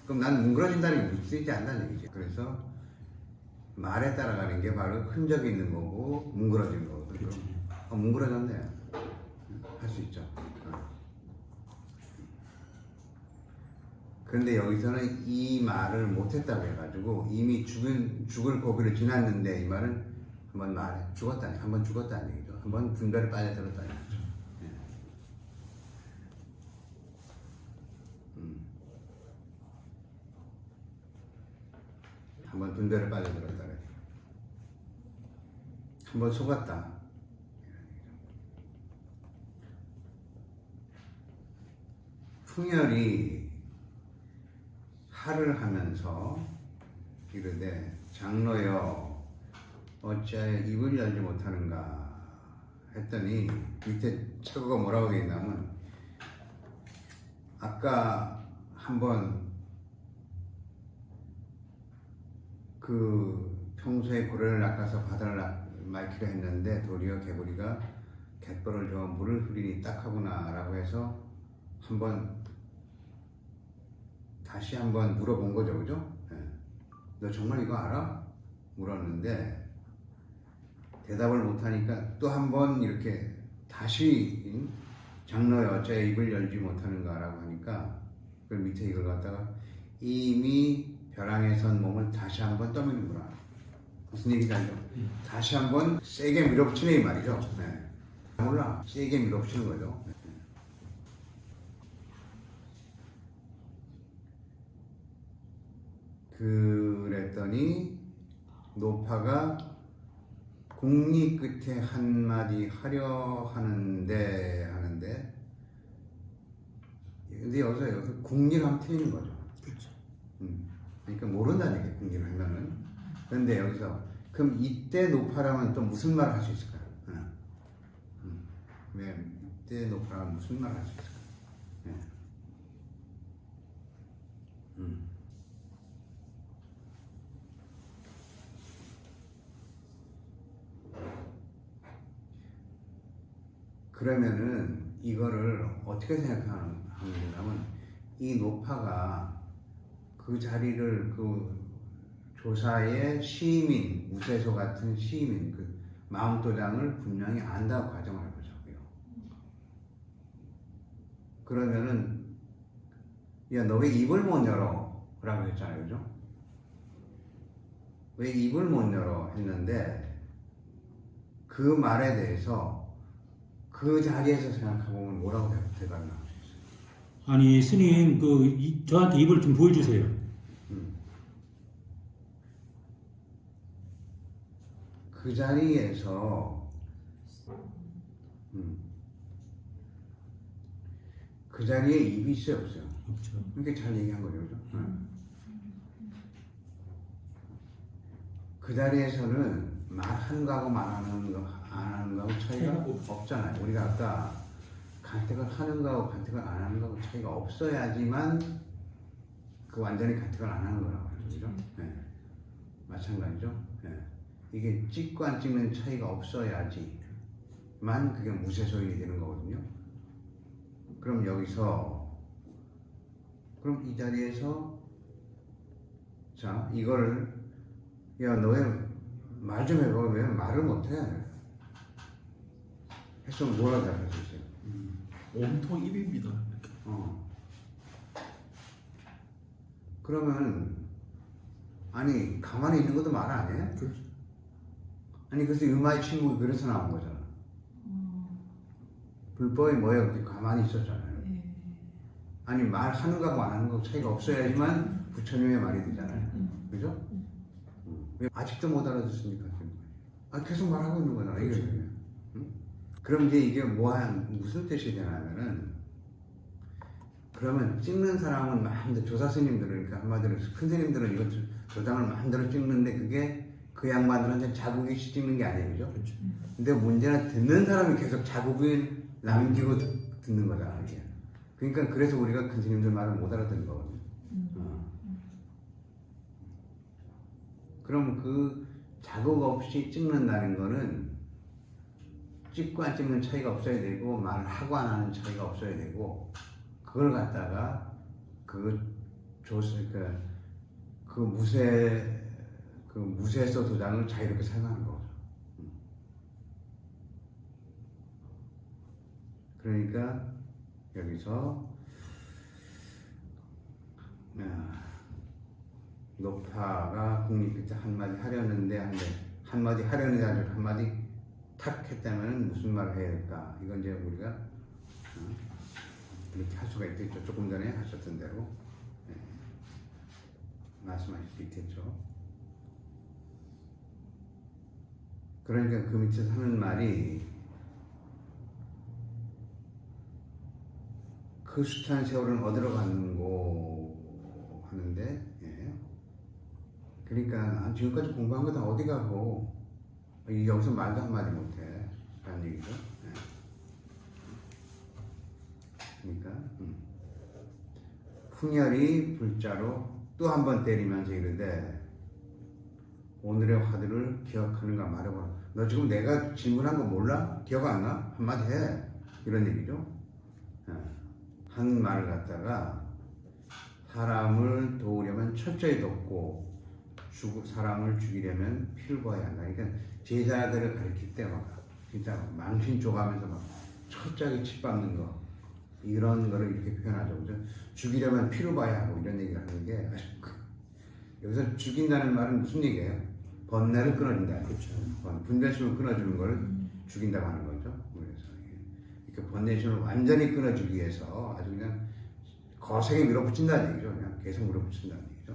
그럼 난 뭉그러진다는 게 믿지 않는다는 얘기죠. 그래서 말에 따라가는 게 바로 흔적이 있는 거고 뭉그러지는 거거든요. 그렇죠. 뭉그러졌네 할 수 있죠. 그런데 여기서는 이 말을 못했다고 해가지고 이미 죽을 고비를 지났는데 이 말은 한번 말해 죽었다니 한번 죽었다는 얘기죠. 한번 분별에 빠져들었다는 얘기죠. 한번 분별에 빠져들었다. 한번 속았다. 풍열이 하를 하면서 이르되 장로여 어찌하여 입을 열지 못하는가 했더니 밑에 착오가 뭐라고 되어 있냐면 아까 한번 그 평소에 고래를 낚아서 바다를 맑히려 했는데 도리어 개구리가 갯벌을 저 물을 흐리니 딱하구나 라고 해서 다시 한번 물어본 거죠. 그죠? 네. 너 정말 이거 알아? 물었는데 대답을 못하니까 또 한번 이렇게 다시 장로여 어째 입을 열지 못하는가 라고 하니까 그 밑에 이걸 갖다가 이미 벼랑에 선 몸을 다시 한번 떠미는구나. 무슨 얘기인지 알죠? 다시 한번 세게 밀어붙이네 이 말이죠. 네. 몰라. 세게 밀어붙이는 거죠. 네. 그랬더니 노파가 공리 끝에 한마디 하려 하는데 근데 여기서 공리를 하면 틀리는 거죠. 그렇죠. 그러니까 모른다는 얘기예요. 공리를 하면은. 그런데 여기서 그럼 이때 노파라면 또 무슨 말을 할 수 있을까요? 왜 이때 노파라면 무슨 말을 할 수 있을까요? 네. 그러면은 이거를 어떻게 생각하냐면 이 노파가 그 자리를 그 조사의 시민, 무쇠소 같은 시민, 그 마음도장을 분명히 안다고 가정을 해보자고요. 그러면은 야, 너 왜 입을 못 열어? 라고 했잖아요. 그죠? 왜 입을 못 열어? 했는데 그 말에 대해서 그 자리에서 생각해보면 뭐라고 대답을 나올 수 있어요? 아니 스님 저한테 입을 좀 보여주세요. 그 자리에서 그 자리에 입이 있어요, 없어요? 없죠. 이렇게 잘 얘기한 거죠, 그죠? 그 자리에서는 말하는 거하고 말하는 거, 안 하는 거하고 차이가 없잖아요. 우리가 아까 간택을 하는 거하고 간택을 안 하는 거하고 차이가 없어야지만 그 완전히 간택을 안 하는 거라고 하죠, 그죠? 네. 마찬가지죠. 네. 이게 찍고 안 찍는 차이가 없어야지만 그게 무쇠소인이 되는 거거든요. 그럼 여기서 그럼 이 자리에서 자 이걸 야 너 왜 말 좀 해봐. 왜 말을 못해? 했으면 뭐라 대답할 수 있어요? 온통 입입니다. 그러면 아니 가만히 있는 것도 말 안 해? 그렇죠. 아니 그래서 음악의 침묵이 그래서 나온 거잖아. 불법이 뭐야? 그렇게 가만히 있었잖아요. 아니 말하는 거하고 안 하는 거 차이가 없어야지만 부처님의 말이 되잖아요. 그죠? 왜 아직도 못 알아듣습니까? 아 계속 말하고 있는 거잖아. 이게. 응? 그럼 이제 이게 무슨 뜻이 되냐면은 그러면 찍는 사람은 마음대로 조사 스님들은 그러니까 한마디로 큰 스님들은 이거 도장을 마음대로 찍는데 그게 그 양반들한테 자국이 찍는 게 아니에요, 그죠? 그렇죠. 근데 문제는 듣는 사람이 계속 자국을 남기고 듣는 거잖아, 이게. 그러니까 그래서 우리가 큰 스님들 말을 못 알아듣는 거거든요. 그럼 그 자국 없이 찍는다는 거는 찍고 안 찍는 차이가 없어야 되고 말을 하고 안 하는 차이가 없어야 되고 그걸 갖다가 그 무쇠서 도장을 자유롭게 사용하는 거죠. 그러니까 여기서 노파가 국립 때 한마디 하려는데 한마디 하려는 자를 한마디 탁 했다면 무슨 말을 해야 될까? 이건 이제 우리가 이렇게 할 수가 있겠죠. 조금 전에 하셨던 대로 말씀하실 수 있겠죠. 그러니까 그 밑에서 하는 말이 그 숱한 세월은 어디로 갔는고 하는데 그러니까 난 지금까지 공부한 거 다 어디 가고 여기서 말도 한마디 못해 라는 얘기죠. 그러니까 풍열이 불자로 또 한 번 때리면서 이러는데 오늘의 화두를 기억하는가 말해보라. 너 지금 내가 질문한 거 몰라? 기억 안 나? 한마디 해. 이런 얘기죠. 한 말을 갖다가 사람을 도우려면 철저히 돕고 사람을 죽이려면 피를 보아야 한다. 그러니까 제자들을 가르칠 때 막 진짜 망신 쪼가면서 막 철저하게 짓밟는 거 이런 거를 이렇게 표현하죠. 그죠? 죽이려면 피를 봐야 하고 이런 얘기를 하는 게 여기서 죽인다는 말은 무슨 얘기예요? 번뇌를 끊어준다. 그렇죠. 분별심을 끊어주는 걸 죽인다고 하는 거죠. 그래서 이렇게 번뇌심을 완전히 끊어주기 위해서 아주 그냥 거세게 밀어붙인다는 얘기죠. 그냥 계속 밀어붙인다는 얘기죠.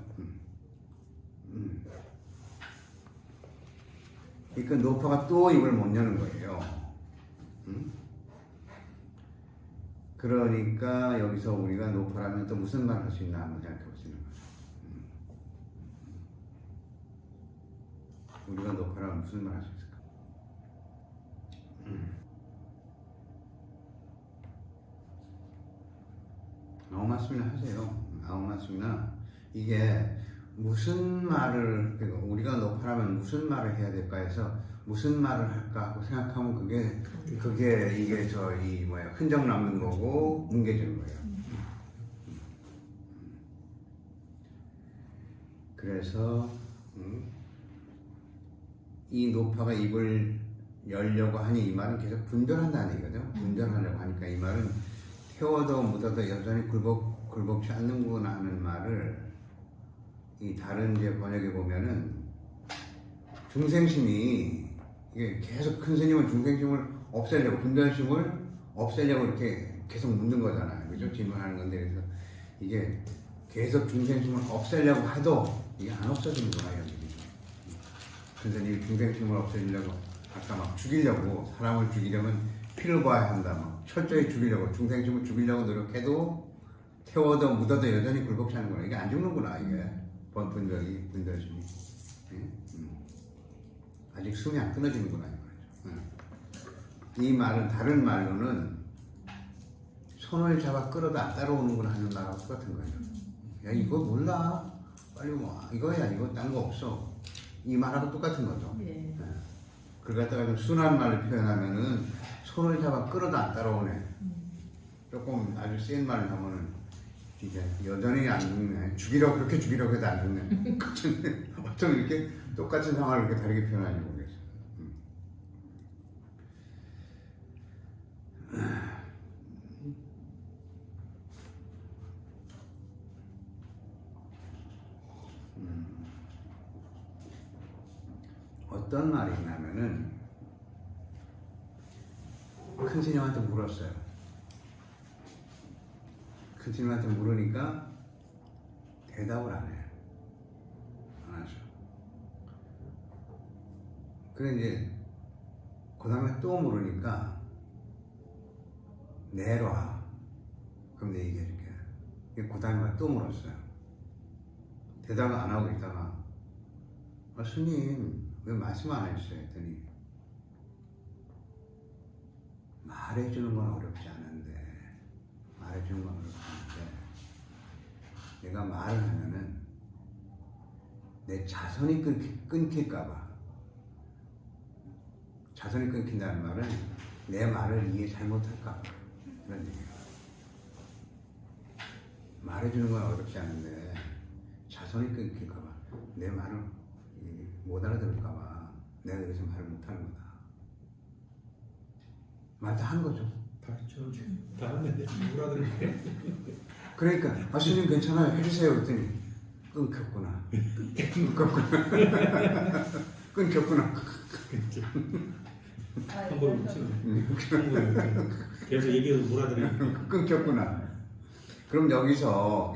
그러니까 노파가 또 입을 못 여는 거예요. 그러니까 여기서 우리가 노파라면 또 무슨 말을 할 수 있나 한번 생각해 볼 수 있는 거죠. 우리가 노파라면 무슨 말을 할 수 있을까? 아무 말씀이나 하세요. 아무 말씀이나 이게 무슨 말을 그러니까 우리가 노파라면 무슨 말을 해야 될까 해서 무슨 말을 할까 하고 생각하면 그게 이게 이 흔적 남는 거고 뭉개지는 거예요. 그래서 이 노파가 입을 열려고 하니 이 말은 계속 분별한다는 얘기거든요. 분별하려고 하니까 이 말은 태워도 묻어도 여전히 굴복치 않는구나 하는 말을 이 다른 이제 번역에 보면은 중생심이 이게 계속 큰 스님은 중생심을 없애려고 분별심을 없애려고 이렇게 계속 묻는 거잖아요. 그죠? 질문하는 건데 그래서 이게 계속 중생심을 없애려고 해도 이게 안 없어지는구나 이런 얘기죠. 선생님이 중생심을 없애려고 아까 막 죽이려고 사람을 죽이려면 피를 봐야 한다 막 철저히 죽이려고 중생심을 죽이려고 노력해도 태워도 묻어도 여전히 굴복치 하는구나. 이게 안 죽는구나 이게 분별심이 아직 숨이 안 끊어지는구나 이 말은 다른 말로는 손을 잡아 끌어도 안 따라오는구나 하는 말하고 똑같은 거예요. 야 이거 몰라 빨리 와 이거야 이거 딴 거 없어 이 말하고 똑같은 거죠. 예. 그걸 갖다가 좀 순한 말을 표현하면은 손을 잡아 끌어도 안 따라오네. 조금 아주 센 말을 하면은 이제 여전히 안 죽네. 죽이려고 그렇게 죽이려고 해도 안 죽네. 어쩜 이렇게 똑같은 상황을 이렇게 다르게 표현하는지 모르겠어요. 어떤 말이 있냐면은 큰 스님한테 물었어요. 큰 스님한테 물으니까 대답을 안 해요. 안 하죠. 그래 이제 그 다음에 또 물으니까 내려와. 그럼 내 얘기해줄게. 그 다음에 또 물었어요. 대답을 안 하고 있다가 스님 왜 말씀 안 해주세요? 했더니 말해주는 건 어렵지 않은데 말해주는 건 어렵지 않은데 내가 말을 하면은 내 자손이 끊길까봐 자손이 끊긴다는 말은 내 말을 이해 잘못할까봐 그런 얘기예요. 말해주는 건 어렵지 않은데 자손이 끊길까봐 내 말을 못 알아들을까봐 내가 여기서 말을 못하는 거다. 말 다 한 거죠. 다 했죠. 다 했는데 뭐라더래. 그러니까 스님 괜찮아요 해주세요 그랬더니 끊겼구나. 끊겼구나. 한번 웃죠. 그래서 얘기해서 뭐라더래. 끊겼구나. 그럼 여기서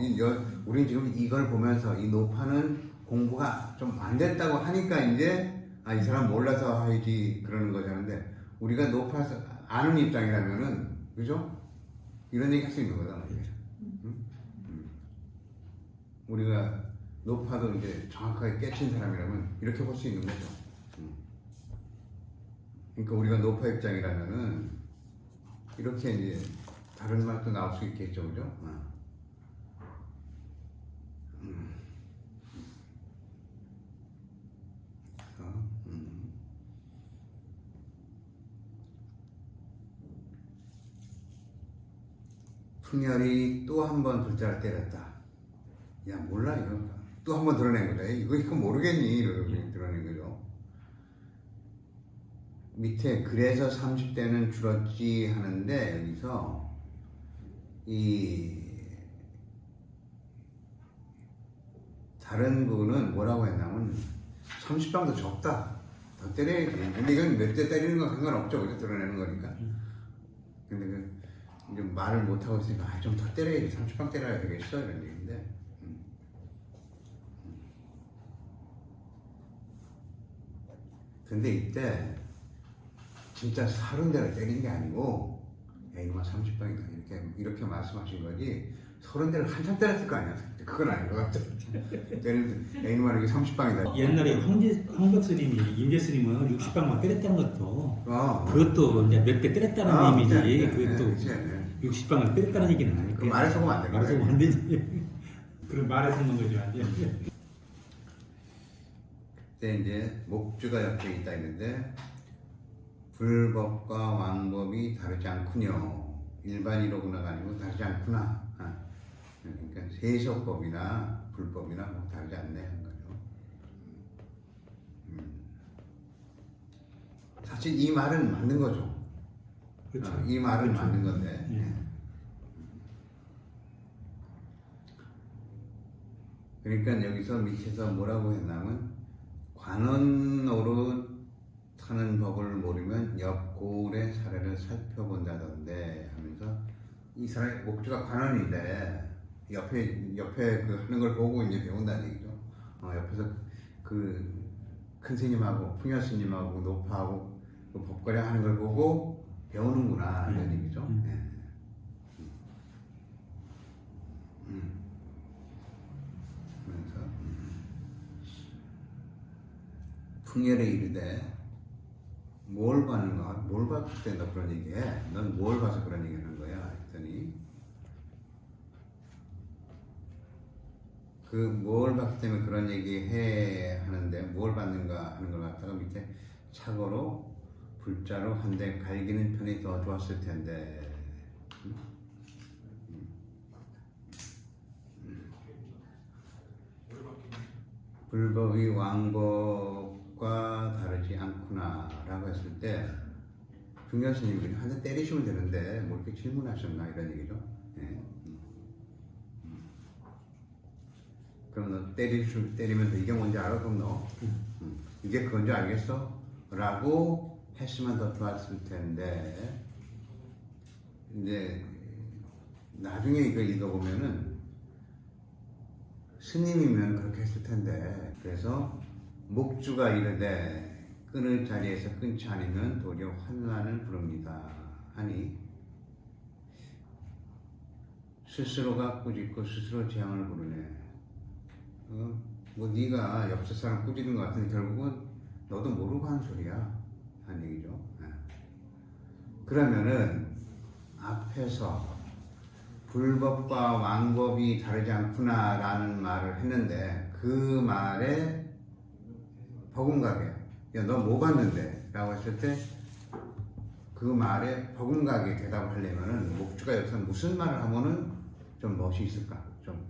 우리 지금 이걸 보면서 이 노파는 공부가 좀 안 됐다고 하니까 이제 이 사람 몰라서 하지 그러는 거잖아요. 우리가 노파에서 아는 입장이라면은 그죠? 이런 얘기 할 수 있는 거다 말이에요. 우리가 노파도 이제 정확하게 깨친 사람이라면 이렇게 볼 수 있는 거죠. 그러니까 우리가 노파 입장이라면은 이렇게 이제 다른 말도 나올 수 있겠죠, 그죠? 풍열이 또 한 번 불자를 때렸다. 야 몰라 이거 또 한 번 드러낸 거다. 이거 모르겠니? 이러고 드러낸 거죠. 밑에 그래서 30대는 줄었지 하는데 여기서 이 다른 부분은 뭐라고 했냐면 30방도 적다. 더 때려야지. 근데 이건 몇 대 때리는 건 상관없죠. 그죠? 드러내는 거니까. 근데 이제 말을 못하고 있으니까 좀 더 때려야지. 30방 때려야 되겠어. 이런 얘기인데 근데 이때 진짜 30대를 때린 게 아니고 야 이거 30방이다 이렇게 말씀하신 거지 30대를 한참 때렸을 거 아니야. 그건 아닌 것 같아. 때리는데 야 이놈아 이게 30방이다. 옛날에 황법 스님이 임재 스님은 60방만 때렸다는 것도 그것도 이제 몇 대 때렸다는 의미지. 그것도 60방을 때렸다는 얘기는 아니고. 그 말에 속으면 안 돼. 말에 속으면 안 되지. 그럼 말에 속는 거죠. 안 돼. 그때 이제 목주가 옆에 있다 했는데 불법과 왕법이 다르지 않군요. 일반이로구나가 아니고 다르지 않구나. 그러니까 세속법이나 불법이나 뭐 다르지 않네 하는 거죠. 사실 이 말은 맞는 거죠. 그렇죠. 이 말은 그렇죠. 맞는 건데. 그러니까 여기서 밑에서 뭐라고 했냐면 관원 노릇 하는 법을 모르면 옆 고을의 사례를 살펴본다던데 하면서 이 사람이 목주가 관원인데 옆에 그 하는 걸 보고 이제 배운다는 얘기죠. 옆에서 그 큰 스님하고 풍요 스님하고 노파하고 그 법거래 하는 걸 보고 배우는구나 이런 얘기죠. 예. 그래서 풍열에 이르되 뭘 봤는가? 뭘 봤을 때 너 그런 얘기해? 넌 뭘 봐서 그런 얘기 하는 거야? 했더니 그 뭘 봤기 때문에 그런 얘기 해 하는데 뭘 봤는가 하는 걸 갖다가 밑에 착오로 불자로 한 대 갈기는 편이 더 좋았을 텐데 불법이 왕법과 다르지 않구나 라고 했을 때 중견 스님이 한 대 때리시면 되는데 뭐 이렇게 질문하셨나 이런 얘기죠. 예. 그럼 너 때리면서 이게 뭔지 알아? 그럼 너 이게 그건 줄 알겠어? 라고 했으면 더 좋았을 텐데 이제 나중에 이걸 읽어보면은 스님이면 그렇게 했을 텐데 그래서 목주가 이르되 끊을 자리에서 끊지 않으면 도리어 환난을 부릅니다 하니 스스로가 꾸짖고 스스로 재앙을 부르네. 뭐 네가 옆에 사람 꾸짖는 것 같은데 결국은 너도 모르고 하는 소리야 하는 얘기죠. 그러면은 앞에서 불법과 왕법이 다르지 않구나 라는 말을 했는데 그 말에 버금가게 야 너 뭐 봤는데? 라고 했을 때 그 말에 버금가게 대답을 하려면은 목주가 여기서 무슨 말을 하면은 좀 멋이 있을까? 좀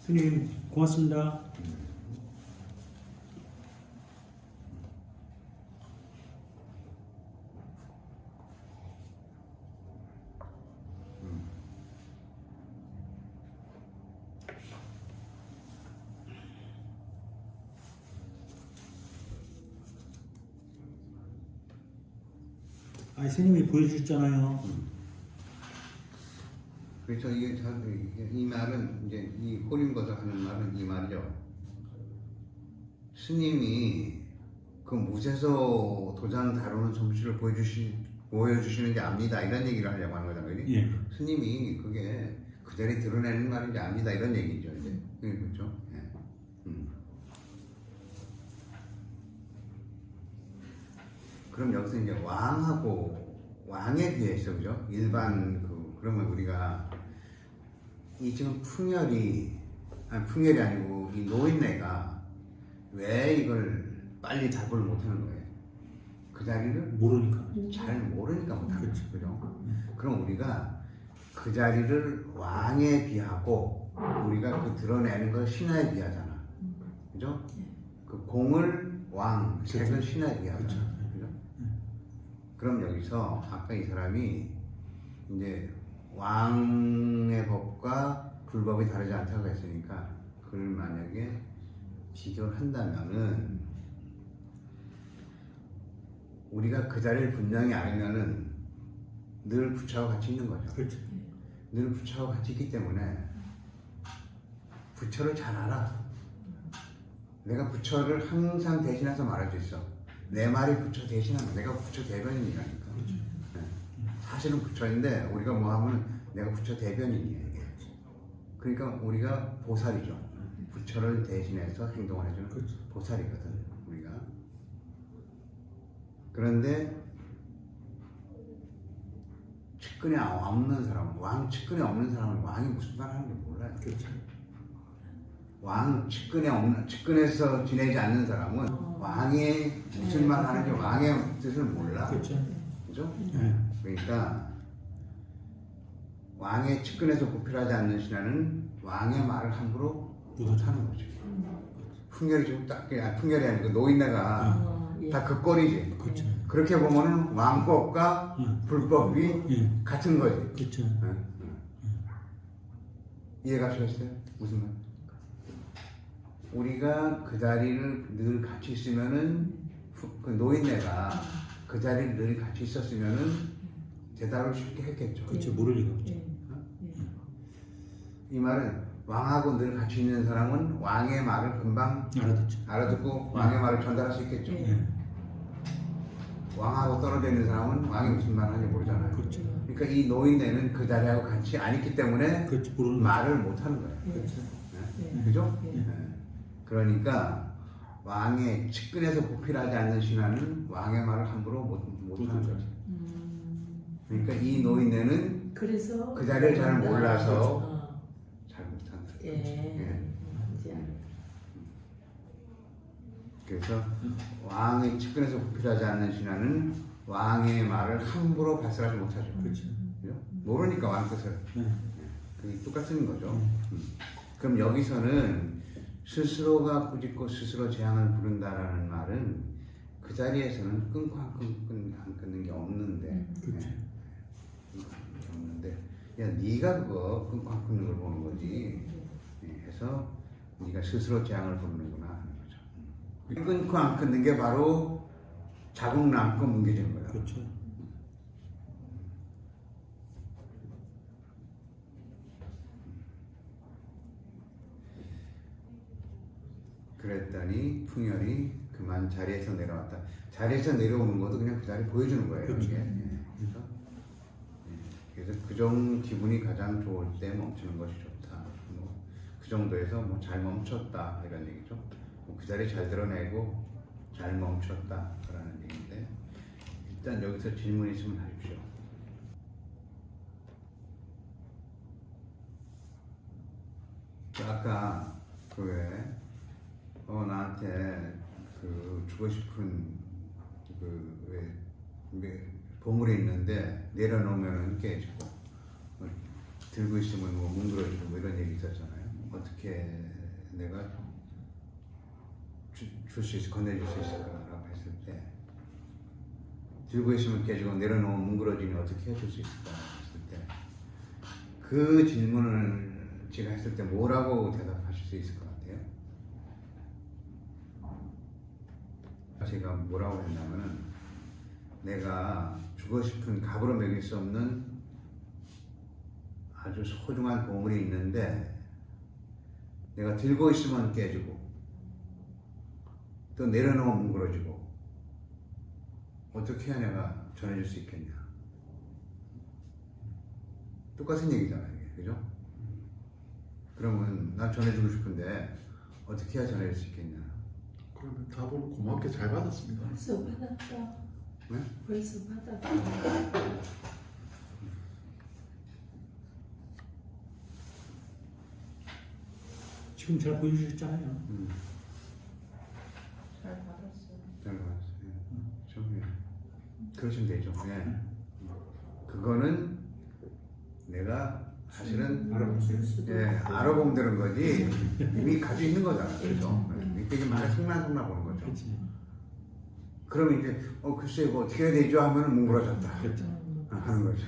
스님 고맙습니다. 아니 스님이 보여주셨잖아요. 그래서 이 말은 이제 이 호림거사 하는 말은 이 말이죠. 스님이 그 무쇠소 도장 다루는 솜씨를 보여주시는지 압니다. 이런 얘기를 하려고 하는 거잖아요. 예. 스님이 그게 그 자리에 드러내는 말인지 압니다. 이런 얘기죠. 이제 그렇죠. 예. 그럼 여기서 이제 왕에 비해서 그죠? 일반 그러면 우리가 이 지금 풍열이 아니고 이 노인네가 왜 이걸 빨리 답을 못하는 거예요? 그 자리를 모르니까. 잘 모르니까 못하는 그렇죠. 거죠. 그죠? 그럼 우리가 그 자리를 왕에 비하고 우리가 그 드러내는 걸 신하에 비하잖아. 그죠? 그 공을 왕, 색을 신하에 비하잖아. 그죠? 그럼 여기서 아까 이 사람이 이제 왕의 법과 불법이 다르지 않다고 했으니까 그걸 만약에 비교를 한다면은 우리가 그 자리를 분명히 알면은 늘 부처와 같이 있는 거죠. 그렇죠. 늘 부처와 같이 있기 때문에 부처를 잘 알아. 내가 부처를 항상 대신해서 말할 수 있어. 내 말이 부처 대신하면 내가 부처 대변인이라니까. 그렇죠. 네. 사실은 부처인데 우리가 뭐 하면 내가 부처 대변인이에요. 이게. 그러니까 우리가 보살이죠. 부처를 대신해서 행동을 해주는 그렇죠. 보살이거든 우리가. 그런데 측근에 없는 사람, 왕 측근에 없는 사람은 왕이 무슨 말 하는지 몰라요. 그렇죠. 왕 측근에서 지내지 않는 사람은 왕의 무슨 말 하는지 왕의 뜻을 몰라. 그렇죠. 그죠? 네. 그러니까 왕의 측근에서 구별하지 않는 신하는 왕의 말을 함부로 못하는 거죠. 풍열이 지금 풍열이 아니고 노인네가 다 그 꼴이지. 그렇죠. 그렇게 보면은 왕법과 불법이 예. 같은 거지. 그렇죠. 이해가셨어요? 무슨 말? 우리가 그 자리를 늘 같이 있으면은 그 노인네가 그 자리를 늘 같이 있었으면은 대답을 쉽게 했겠죠. 그렇죠. 모르니까. 그렇죠. 이 말은 왕하고 늘 같이 있는 사람은 왕의 말을 금방 알아듣죠. 알아듣고 왕의 말을 전달할 수 있겠죠. 예. 왕하고 떨어져 있는 사람은 왕이 무슨 말 하는지 모르잖아요. 그렇죠. 그러니까 이 노인네는 그 자리하고 같이 안 있기 때문에 그렇죠. 모르는 말을 못 하는 거예요. 예. 그렇죠. 네? 예. 그죠? 예. 네. 그러니까 왕의 측근에서 보필하지 않는 신하는 왕의 말을 함부로 못 하는 거죠. 그러니까 이 노인네는 그래서 그 자리를 잘 몰라서 어. 잘 못한다. 예. 이제 알았다. 그래서 왕의 측근에서 보필하지 않는 신하는 왕의 말을 함부로 발설하지 못하죠. 그렇죠. 그죠? 모르니까 왕 뜻을. 네. 그게 똑같은 거죠. 그럼 여기서는 스스로가 꾸짖고 스스로 재앙을 부른다라는 말은 그 자리에서는 끊고 안 끊는 게 없는데, 그렇죠. 끊고 안 끊는 게 없는데, 야 네가 그거 끊고 안 끊는 걸 보는 거지. 해서 네가 스스로 재앙을 부르는구나 하는 거죠. 끊고 안 끊는 게 바로 자국 남고 뭉개지는 거예요. 그렇죠. 그랬더니 풍열이 그만 자리에서 내려왔다. 자리에서 내려오는 것도 그냥 그 자리 보여주는 거예요. 그렇죠. 이게. 그래서 그 정도 기분이 가장 좋을 때 멈추는 것이 좋다. 그 정도에서 뭐 잘 멈췄다 이런 얘기죠. 그 자리 잘 드러내고 잘 멈췄다라는 얘기인데 일단 여기서 질문 있으면 하십시오. 아까 그 나한테 그 주고 싶은 왜 보물이 있는데 내려놓으면은 깨지고 들고 있으면 뭐 뭉그러지고 뭐 이런 얘기 있었잖아요. 어떻게 내가 줄 수 있을 건네줄 수 있을까라고 했을 때 들고 있으면 깨지고 내려놓으면 뭉그러지니 어떻게 해줄 수 있을까 했을 때 그 질문을 제가 했을 때 뭐라고 대답하실 수 있을 것 같아요? 제가 뭐라고 했냐면은 내가 주고 싶은 값으로 매길 수 없는 아주 소중한 보물이 있는데 내가 들고 있으면 깨지고 또 내려놓으면 뭉그러지고 어떻게 해야 내가 전해줄 수 있겠냐. 똑같은 얘기잖아요, 이게. 그죠? 그러면 난 전해주고 싶은데 어떻게 해야 전해줄 수 있겠냐. 그러면 답을 고맙게 잘 받았습니다. 벌써 받았다. 네? 벌써 받았다. 지금 잘 보여주셨잖아요. 잘 받았어요. 잘 알았어요. 좀, 그러시면 되죠. 예. 그거는 내가 사실은 줄 수도 예, 있고. 알아보면 되는 거지 이미 가지고 있는 거잖아. 그렇죠? 이게 말을 속나 보는 거죠. 그렇지. 그러면 이제 글쎄 뭐 어떻게 해야 되죠 하면 뭉그러졌다 그렇죠. 하는 거죠.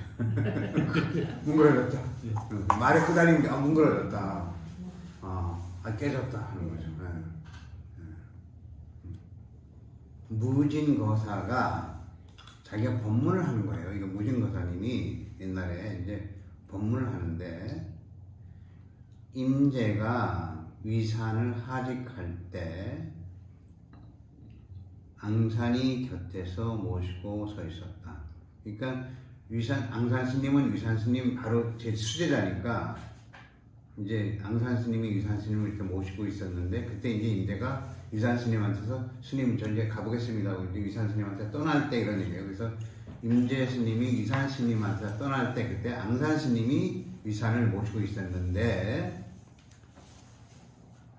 뭉그러졌다. 말에 끄달리는 게 뭉그러졌다. 깨졌다 하는 거죠. 무진거사가 자기가 법문을 하는 거예요. 이거 무진거사님이 옛날에 이제 법문을 하는데 임재가 위산을 하직할 때 앙산이 곁에서 모시고 서 있었다. 그러니까 앙산 스님은 위산 스님 바로 제 수제자니까 이제 앙산 스님이 위산 스님을 이렇게 모시고 있었는데 그때 이제 임재가 위산 스님한테서 스님 저 이제 가보겠습니다 하고 이제 위산 스님한테 떠날 때 이런 얘기예요. 그래서 임재 스님이 위산 스님한테 떠날 때 그때 앙산 스님이 위산을 모시고 있었는데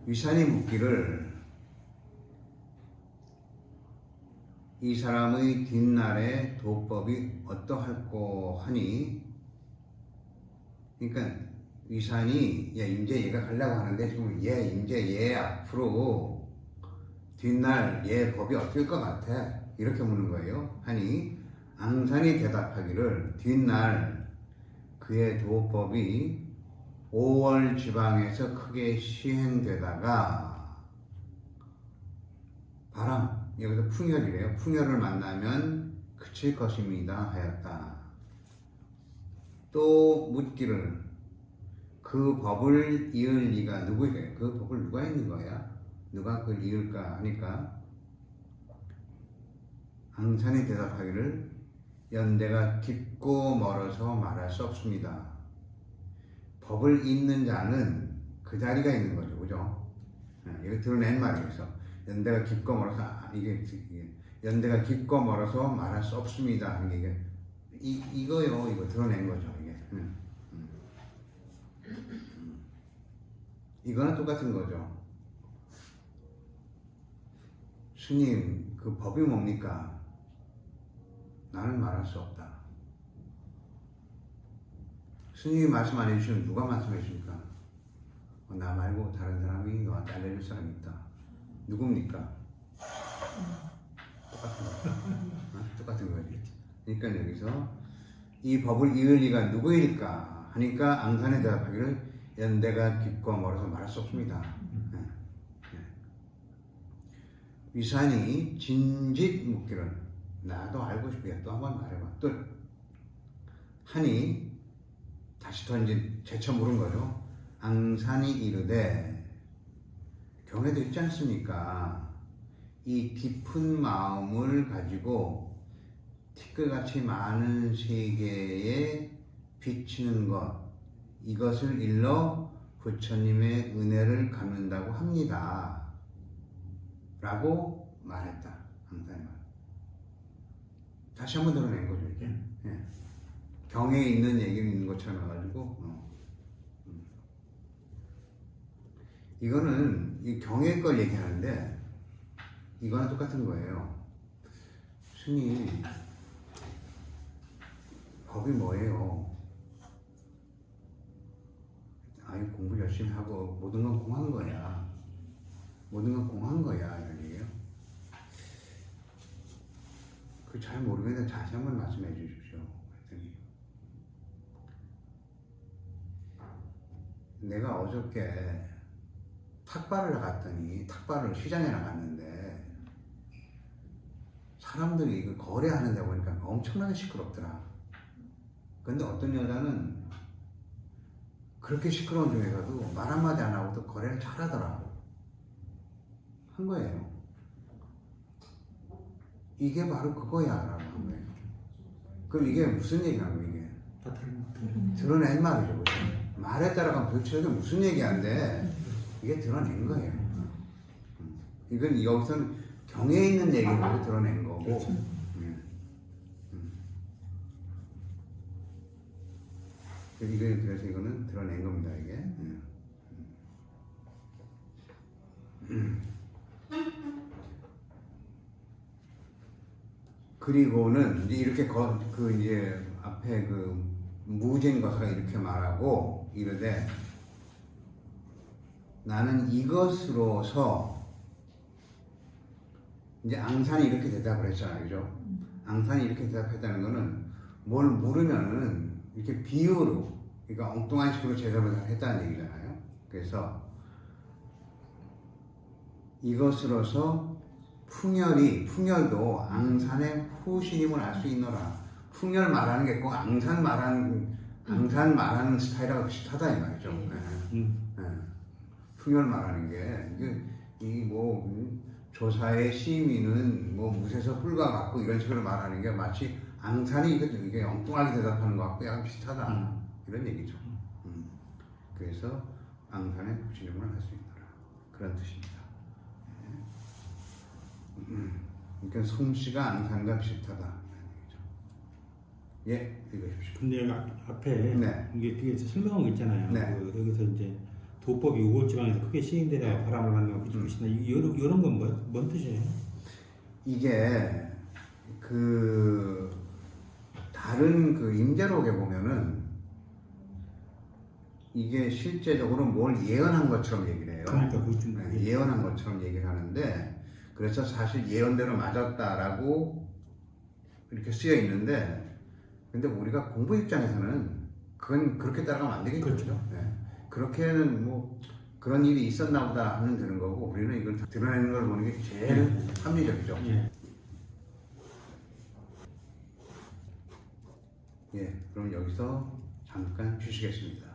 위산이 묻기를 이 사람의 뒷날에 도법이 어떠할꼬 하니 그러니까 위산이 야 임재 얘가 가려고 하는데 지금 임재 얘 앞으로 뒷날 얘 법이 어떨 것 같아 이렇게 묻는 거예요. 하니 앙산이 대답하기를 뒷날 그의 도법이 5월 지방에서 크게 시행되다가 바람 여기서 풍열이래요. 풍열을 만나면 그칠 것입니다 하였다. 또 묻기를 그 법을 이을 리가 누구에게? 그 법을 누가 있는 거야? 누가 그걸 이을까 하니까 앙산이 대답하기를 연대가 깊고 멀어서 말할 수 없습니다. 법을 잇는 자는 그 자리가 있는 거죠, 그죠? 이거 드러낸 말이에요. 연대가 깊고 멀어서 이게 연대가 깊고 멀어서 말할 수 없습니다. 이게 이거요, 이거 드러낸 거죠, 이게. 이거는 똑같은 거죠. 스님, 그 법이 뭡니까? 나는 말할 수 없다. 스님이 말씀 안 해주시면 누가 말씀해 주십니까? 나 말고 다른 사람이 너한테 알려줄 사람이 있다. 누굽니까? 똑같은 거. 똑같은 거지. 그러니까 여기서 이 법을 이을 리가 누구일까 하니까 앙산에 대답하기를 연대가 깊고 멀어서 말할 수 없습니다. 위산이 진짓 묻기를 나도 알고 싶으니까 또 한번 말해봐. 또 하니 다시 더 이제 재쳐 물은 거죠. 앙산이 이르되 경에도 있지 않습니까? 이 깊은 마음을 가지고 티끌같이 많은 세계에 비치는 것 이것을 일러 부처님의 은혜를 갚는다고 합니다. 라고 말했다. 앙산이 말. 다시 한번 드러낸 거죠, 이게. 예. 경에 있는 얘기를 있는 것처럼 해가지고, 이거는 이 경의 걸 얘기하는데, 이거랑 똑같은 거예요. 스님, 법이 뭐예요? 아니, 공부 열심히 하고, 모든 건 공한 거야. 모든 건 공한 거야, 이런 얘기예요. 그 잘 모르겠는데 다시 한번 말씀해 주십시오. 그랬더니 내가 어저께 탁발을 나갔더니 탁발을 시장에 나갔는데 사람들이 이거 거래하는 데 보니까 엄청나게 시끄럽더라. 근데 어떤 여자는 그렇게 시끄러운 중에서도 말 한마디 안 하고도 거래를 잘하더라. 한 거예요. 이게 바로 그거야 라고 한 거예요. 그럼 이게 무슨 얘기하는 거예요? 이게 다 다른 드러낸 말이죠. 그죠? 말에 따라가면 도대체 이게 무슨 얘기한데 이게 드러낸 거예요. 이건 여기서는 경에 있는 얘기를 드러낸 거고 그래서 이거는 드러낸 겁니다. 이게 그리고는 이제 이렇게 그 이제 앞에 그 무진거사가 이렇게 말하고 이르되 나는 이것으로서 이제 앙산이 이렇게 대답을 했잖아요, 그죠? 앙산이 이렇게 대답했다는 거는 뭘 물으면은 이렇게 비유로, 그러니까 엉뚱한 식으로 대답을 했다는 얘기잖아요. 그래서 이것으로서 풍열도 앙산의 후신임을 알 수 있노라. 풍열 말하는 게 꼭 앙산 말하는 스타일하고 비슷하다 이 말이죠. 풍열 말하는 게 이 뭐 조사의 시민은 뭐 무쇠서 뿔과 같고 이런 식으로 말하는 게 마치 앙산이 이게 엉뚱하게 대답하는 것 같고 약간 비슷하다 이런 얘기죠. 그래서 앙산의 후신임을 알 수 있노라 그런 뜻입니다. 그러니까 솜씨가 앙산과 비슷하다. 예, 읽어주십시오. 근데 앞에 네. 이게 뒤에서 설명한 거 있잖아요. 네. 그 여기서 이제 도법이 우골지방에서 크게 시행되다가 바람을 만나고 그치시나 이런 건 뭔 뜻이에요? 이게 그 다른 그 임자록에 보면은 이게 실제적으로 뭘 예언한 것처럼 얘기를 해요. 그러니까 그좀 예언한 것처럼 얘기를 하는데 그래서 사실 예언대로 맞았다라고 이렇게 쓰여 있는데 근데 우리가 공부 입장에서는 그건 그렇게 따라가면 안 되겠죠. 그렇죠. 네. 그렇게는 뭐 그런 일이 있었나 보다 하는 되는 거고 우리는 이걸 드러내는 걸 보는 게 제일 합리적이죠. 예, 그럼 여기서 잠깐 쉬시겠습니다.